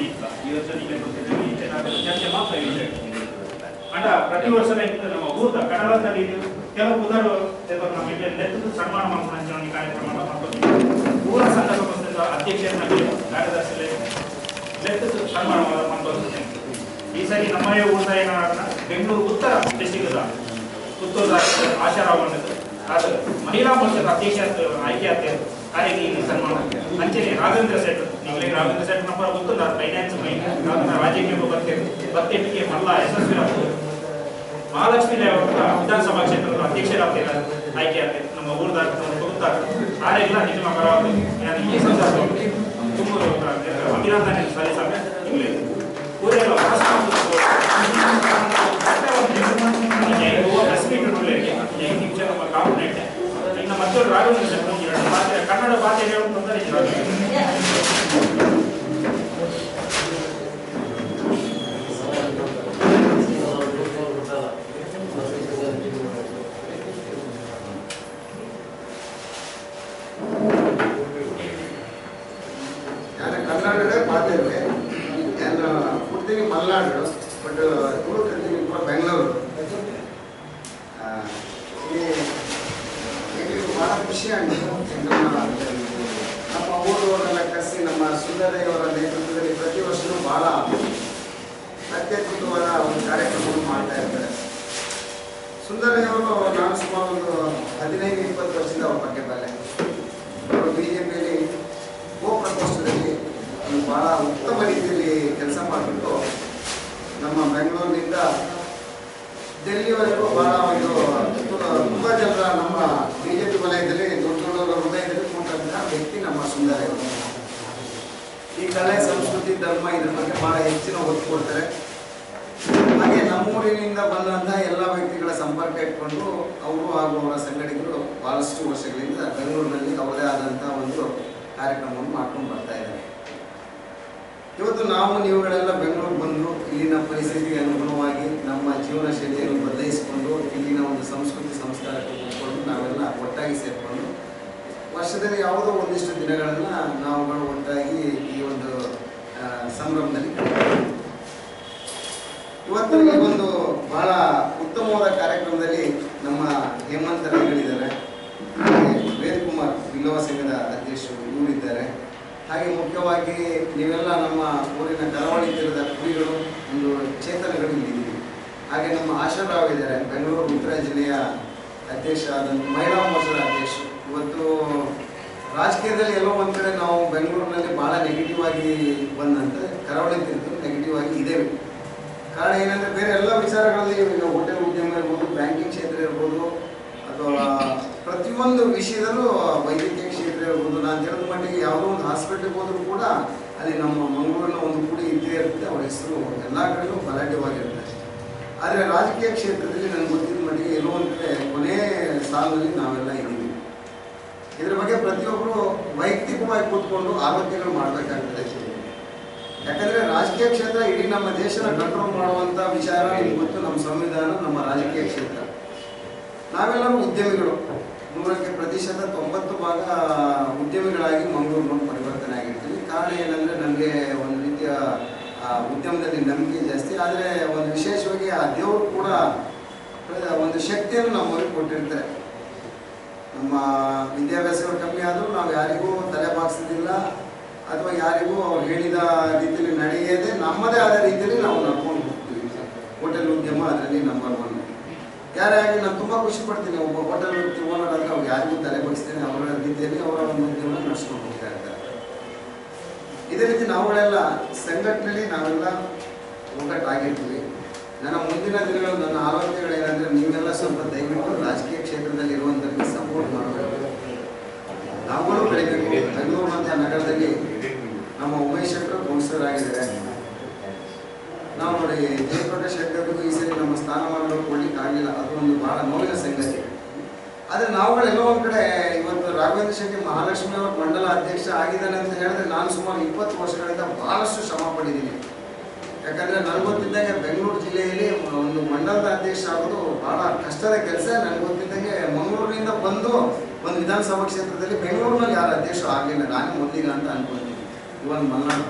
ಈ ವರ್ಷ ನಿಮಗೆ ಗೊತ್ತಿದೆ ಚರ್ಚೆ ಮಾತ್ರ ಇದೆ ಅಂಡ ಪ್ರತಿ ವರ್ಷ ನಮ್ಮ ಊಟ ಕಡಲದಲ್ಲಿ ಕೆಲವು ಉದಾರು ನಮ್ಮ ಇಲ್ಲಿ ನೆತ್ತದು ಸನ್ಮಾನ ಮಾಡ್ಕೊಂಡು ಕಾರ್ಯಕ್ರಮ ಮಾಡ್ಕೊಂಡು ಊರ ಸಂಘ ಸಂಸ್ಥೆಯ ಅಧ್ಯಕ್ಷರನ್ನಾಗಿ ಕಾರ್ಯದರ್ಶಿ ನೆತ್ತದು ಸನ್ಮಾನ ಮಾಡ್ಕೊಂಡು ಈ ಸರಿ ನಮ್ಮದೇ ಊಟ ಏನಾದ ಬೆಂಗಳೂರು ಉತ್ತರ ಡಿಸ್ಟ್ರಿಕ್ಟ್ ಪುತ್ತೂರು ಆಶಾರಾವ್ ಅದು ಮಹಿಳಾ ಮೋರ್ಚಾದ ಅಧ್ಯಕ್ಷ ಆಯ್ಕೆ ಆಗ್ತದೆ ಕಾರ್ಯಕ್ಕೆ ಇಲ್ಲಿ ಸನ್ಮಾನ ಅಂಚನೆ ರಾಘವೇಂದ್ರ ಶೆಟ್ಟರ್ ನಿಮಗೆ ರಾಘವೇಂದ್ರ ಶೆಟ್ಟರ್ ನಂಬರ್ ಗೊತ್ತು ನಾನು ಫೈನಾನ್ಸ್ ರಾಜಕೀಯ ಬತ್ತೆಟ್ಟಿಗೆ ಮಲ್ಲ ಯಶಸ್ವಿ ಮಹಾಲಕ್ಷ್ಮಿ ವಿಧಾನಸಭಾ ಕ್ಷೇತ್ರದ ಅಧ್ಯಕ್ಷರಾಗ್ತಾರೆ ಆಯ್ಕೆ ಆಗ್ತದೆ ನಮ್ಮ ಊರದ ಗೊತ್ತಾರೆ ಆರೆಲ್ಲ ನಿಜ ಪರವಾಗಿ ಈ ಸಂದರ್ಭದಲ್ಲಿ ತುಂಬ ಅಭಿನಂದನೆ ಸಲ್ಲಿಸಬೇಕು ಊರೆಲ್ಲ ಇನ್ನು ಮತ್ತೊಂದು ರಾಘವೇಂದ್ರ ಶೆಟ್ಟರ್ ಕನ್ನಡ ಭಾಷೆ ಹೇಳುವಂತಂದ್ರೆ ಕನ್ನಡವೇ ಮಾತಾಡಿದೆ ನಾನು ಹುಟ್ಟಿಗೆ ಮಲ್ನಾಡು ಬಟ್ ಊರು ಬೆಂಗಳೂರು ಭಾಳ ಖುಷಿ ಆಗಿದೆ ನಮ್ಮ ಬೆಂಗಳೂರನ್ನೆಲ್ಲ ಕರೆಸಿ ನಮ್ಮ ಸುಂದರಯ್ಯವರ ನೇತೃತ್ವದಲ್ಲಿ ಪ್ರತಿ ವರ್ಷವೂ ಬಹಳ ಅತ್ಯದ್ಭುತವಾದ ಒಂದು ಕಾರ್ಯಕ್ರಮವನ್ನು ಮಾಡ್ತಾ ಇರ್ತಾರೆ. ಸುಂದರಯ್ಯವರು ನಾನು ಸುಮಾರು ಒಂದು 15-20 ವರ್ಷದಿಂದ ಅವ್ರ ಬಗ್ಗೆ ಬಲ್ಲೆ. ಅವರು ಬಿಜೆಪಿಯಲ್ಲಿ ಪ್ರಕೋಷ್ಠದಲ್ಲಿ ಬಹಳ ಉತ್ತಮ ರೀತಿಯಲ್ಲಿ ಕೆಲಸ ಮಾಡಿಬಿಟ್ಟು ನಮ್ಮ ಬೆಂಗಳೂರಿನಿಂದ ಡೆಲ್ಲಿವರೆಗೂ ಬಹಳ ಒಂದು ತುಂಬ ಜನರ ನಮ್ಮ ಬಿಜೆಪಿ ವಲಯದಲ್ಲಿ ದೊಡ್ಡ ದೊಡ್ಡ ಹೃದಯದಲ್ಲಿ ಕೂತಂತಹ ವ್ಯಕ್ತಿ ನಮ್ಮ ಸುಂದರಯ್ಯವರು. ಈ ಕಲೆ, ಸಂಸ್ಕೃತಿ, ಧರ್ಮ ಇದ್ರ ಬಗ್ಗೆ ಬಹಳ ಹೆಚ್ಚಿನ ಒತ್ತು ಕೊಡ್ತಾರೆ. ಹಾಗೆ ನಮ್ಮೂರಿನಿಂದ ಬಂದಂತಹ ಎಲ್ಲ ವ್ಯಕ್ತಿಗಳ ಸಂಪರ್ಕ ಇಟ್ಕೊಂಡು ಅವರು ಹಾಗೂ ಅವರ ಸಂಘಟಕರು ಬಹಳಷ್ಟು ವರ್ಷಗಳಿಂದ ಬೆಂಗಳೂರಿನಲ್ಲಿ ಅವರದೇ ಆದಂತಹ ಒಂದು ಕಾರ್ಯಕ್ರಮವನ್ನು ಮಾಡ್ಕೊಂಡು ಬರ್ತಾ ಇದ್ದಾರೆ. ಇವತ್ತು ನಾವು ನೀವುಗಳೆಲ್ಲ ಬೆಂಗಳೂರು ಬಂದು ಇಲ್ಲಿನ ಪರಿಸ್ಥಿತಿಗೆ ಅನುಗುಣವಾಗಿ ನಮ್ಮ ಜೀವನ ಶೈಲಿಯನ್ನು ಬದಲಾಯಿಸಿಕೊಂಡು ಇಲ್ಲಿನ ಒಂದು ಸಂಸ್ಕೃತಿ ಸಂಸ್ಕಾರಕ್ಕೆ ಕೂತ್ಕೊಂಡು ನಾವೆಲ್ಲ ಒಟ್ಟಾಗಿ ಸೇರಿಕೊಂಡು ವರ್ಷದಲ್ಲಿ ಯಾವುದೋ ಒಂದಿಷ್ಟು ದಿನಗಳನ್ನು ನಾವುಗಳು ಒಟ್ಟಾಗಿ ಈ ಒಂದು ಸಂಭ್ರಮದಲ್ಲಿ ಇವತ್ತು ಈ ಒಂದು ಬಹಳ ಉತ್ತಮವಾದ ಕಾರ್ಯಕ್ರಮದಲ್ಲಿ ನಮ್ಮ ಹೇಮಂತ್ ರೈಗಳಿದ್ದಾರೆ, ಹಾಗೆ ವೇದಕುಮಾರ್ ವಿಲ್ಲವ ಸಂಘದ ಅಧ್ಯಕ್ಷರು ಇವರಿದ್ದಾರೆ. ಹಾಗೆ ಮುಖ್ಯವಾಗಿ ನೀವೆಲ್ಲ ನಮ್ಮ ಊರಿನ ಕರಾವಳಿ ತೀರದ ಕುರಿಗಳು ಒಂದು ಚೇತನಗಳು ಇಲ್ಲಿದ್ದೀವಿ. ಹಾಗೆ ನಮ್ಮ ಆಶಾರಾವ್ ಇದ್ದಾರೆ, ಬೆಂಗಳೂರು ಉತ್ತರ ಜಿಲ್ಲೆಯ ಅಧ್ಯಕ್ಷ ಆದಂಥ ಮಹಿಳಾ ಮೋರ್ಚಾದ ಅಧ್ಯಕ್ಷರು. ಇವತ್ತು ರಾಜಕೀಯದಲ್ಲಿ ಎಲ್ಲೋ ಒಂದು ಕಡೆ ನಾವು ಬೆಂಗಳೂರಿನಲ್ಲಿ ಭಾಳ ನೆಗೆಟಿವ್ ಆಗಿ ಬಂದಂತ ಕರಾವಳಿ ತೀರದ ನೆಗೆಟಿವ್ ಆಗಿ ಇದ್ದೇವೆ. ಕಾರಣ ಏನಂದರೆ ಬೇರೆ ಎಲ್ಲ ವಿಚಾರಗಳಲ್ಲಿ ಈಗ ಹೋಟೆಲ್ ಉದ್ಯಮ ಇರ್ಬೋದು, ಬ್ಯಾಂಕಿಂಗ್ ಕ್ಷೇತ್ರ ಇರ್ಬೋದು, ಅಥವಾ ಪ್ರತಿಯೊಂದು ವಿಷಯದಲ್ಲೂ ವೈದ್ಯಕೀಯ ಕ್ಷೇತ್ರ ಇರ್ಬೋದು, ನಾನು ತಿಳಿದ ಮಟ್ಟಿಗೆ ಯಾವುದೋ ಒಂದು ಹಾಸ್ಪಿಟ್ಲಿಗೆ ಹೋದರೂ ಕೂಡ ಅಲ್ಲಿ ನಮ್ಮ ಮಂಗಳೂರಿನ ಒಂದು ಕುಡಿ ಇದ್ದೇ ಇರುತ್ತೆ, ಅವರ ಹೆಸರು ಎಲ್ಲ ಕಡೆಯೂ ಬಲಾಢ್ಯವಾಗಿರುತ್ತೆ. ಆದರೆ ರಾಜಕೀಯ ಕ್ಷೇತ್ರದಲ್ಲಿ ನನಗೆ ಗೊತ್ತಿದ್ದ ಮಟ್ಟಿಗೆ ಎಲ್ಲೋ ಒಂದು ಕಡೆ ಕೊನೆ ಸಾಲಿನಲ್ಲಿ ನಾವೆಲ್ಲ ಇದ್ದೀವಿ. ಇದರ ಬಗ್ಗೆ ಪ್ರತಿಯೊಬ್ಬರು ವೈಯಕ್ತಿಕವಾಗಿ ಕೂತ್ಕೊಂಡು ಆಲೋಚನೆಗಳು ಮಾಡಬೇಕಾಗ್ತದೆ. ಯಾಕಂದರೆ ರಾಜಕೀಯ ಕ್ಷೇತ್ರ ಇಡೀ ನಮ್ಮ ದೇಶನ ಕಂಟ್ರೋಲ್ ಮಾಡುವಂಥ ವಿಚಾರ ನಿಮ್ಗೆ ಗೊತ್ತು. ನಮ್ಮ ಸಂವಿಧಾನ, ನಮ್ಮ ರಾಜಕೀಯ ಕ್ಷೇತ್ರ, ನಾವೆಲ್ಲರೂ ಉದ್ಯಮಿಗಳು. 90% ಉದ್ಯಮಿಗಳಾಗಿ ಮಂಗಳೂರಿನಲ್ಲಿ ಪರಿವರ್ತನೆ ಆಗಿರ್ತೀವಿ. ಕಾರಣ ಏನಂದರೆ ನಮಗೆ ಒಂದು ರೀತಿಯ ಉದ್ಯಮದಲ್ಲಿ ನಂಬಿಕೆ ಜಾಸ್ತಿ. ಆದರೆ ಒಂದು ವಿಶೇಷವಾಗಿ ಆ ದೇವರು ಕೂಡ ಒಂದು ಶಕ್ತಿಯನ್ನು ನಮ್ಮವರಿಗೆ ಕೊಟ್ಟಿರ್ತಾರೆ. ನಮ್ಮ ವಿದ್ಯಾಭ್ಯಾಸಗಳು ಕಮ್ಮಿ ಆದರೂ ನಾವು ಯಾರಿಗೂ ತಲೆ ಬಾಗಿಸೋದಿಲ್ಲ, ಅಥವಾ ಯಾರಿಗೂ ಅವ್ರು ಹೇಳಿದ ರೀತಿಯಲ್ಲಿ ನಡೆಯದೆ ನಮ್ಮದೇ ಆದ ರೀತಿಯಲ್ಲಿ ನಾವು ನಡ್ಕೊಂಡು ಹೋಗ್ತೀವಿ. ಹೋಟೆಲ್ ಉದ್ಯಮ ಅದರಲ್ಲಿ ನಂಬರ್ 1. ಯಾರೇ ಆಗಲಿ ನಾನು ತುಂಬ ಖುಷಿ ಪಡ್ತೀನಿ. ಒಬ್ಬ ಹೋಟೆಲ್ ಓನರ್ ಆದರೆ ಅವ್ರು ಯಾರಿಗೂ ತಲೆ ಬಗ್ಸ್ತೇನೆ, ಅವರ ರೀತಿಯಲ್ಲಿ ಅವರ ಒಂದು ಉದ್ಯಮ ನಡೆಸ್ಕೊಂಡು ಹೋಗ್ತಾ ಇರ್ತಾರೆ. ಇದೇ ರೀತಿ ನಾವುಗಳೆಲ್ಲ ಸಂಘಟನೆಯಲ್ಲಿ ನಾವೆಲ್ಲ ಒಗ್ಗಟ್ಟಾಗಿರ್ತೀವಿ. ನನ್ನ ಮುಂದಿನ ದಿನಗಳು ನನ್ನ ಆಲೋಚನೆಗಳೇನೆಂದರೆ ನೀವೆಲ್ಲ ಸ್ವಲ್ಪ ದಯವಿಟ್ಟು ರಾಜಕೀಯ ಕ್ಷೇತ್ರದಲ್ಲಿ ಇರುವಂಥವ್ರಿಗೆ ಸಪೋರ್ಟ್ ಮಾಡಬೇಕು. ನಾವುಗಳು ಬೆಳಿಬೇಕು. ಬೆಂಗಳೂರು ಅಂತ ನಗರದಲ್ಲಿ ನಮ್ಮ ಉಮೇಶ್ ಶೆಟ್ಟರು ಕೌನ್ಸಿಲರ್ ಆಗಿದ್ದಾರೆ. ನಾವು ನೋಡಿ ಜಯಪ್ರಕಾಶ್ ಶೆಟ್ಟರ್ಗೂ ಈ ಸರಿ ನಮ್ಮ ಸ್ಥಾನಮಾನಗಳು ಕೊಡ್ಲಿಕ್ಕೆ ಆಗಲಿಲ್ಲ. ಅದು ಒಂದು ಭಾಳ ನೋವಿನ ಸಂಗತಿ. ಆದರೆ ನಾವುಗಳೆಲ್ಲೋ ಒಂದು ಕಡೆ ಇವತ್ತು ರಾಘವೇಂದ್ರ ಶೆಟ್ಟಿ ಮಹಾಲಕ್ಷ್ಮಿ ಅವರ ಮಂಡಲ ಅಧ್ಯಕ್ಷ ಆಗಿದ್ದಾನೆ ಅಂತ ಹೇಳಿದ್ರೆ ನಾನು ಸುಮಾರು 20 ವರ್ಷಗಳಿಂದ ಭಾಳಷ್ಟು ಶ್ರಮ ಪಟ್ಟಿದ್ದೀನಿ. ಯಾಕಂದರೆ ನನಗೆ ಗೊತ್ತಿದ್ದಂಗೆ ಬೆಂಗಳೂರು ಜಿಲ್ಲೆಯಲ್ಲಿ ಒಂದು ಮಂಡಲದ ಅಧ್ಯಕ್ಷ ಆಗೋದು ಭಾಳ ಕಷ್ಟದ ಕೆಲಸ. ನನಗೆ ಗೊತ್ತಿದ್ದಂಗೆ ಮಂಗಳೂರಿನಿಂದ ಬಂದು ಒಂದು ವಿಧಾನಸಭಾ ಕ್ಷೇತ್ರದಲ್ಲಿ ಬೆಂಗಳೂರಿನಲ್ಲಿ ಯಾರು ಅಧ್ಯಕ್ಷರು ಆಗಲಿಲ್ಲ, ನಾನೇ ಮೊದಲಿಗ ಅಂತ ಅನ್ಕೊಳ್ತೀನಿ. ಇವನ್ ಮಲ್ನಾಡು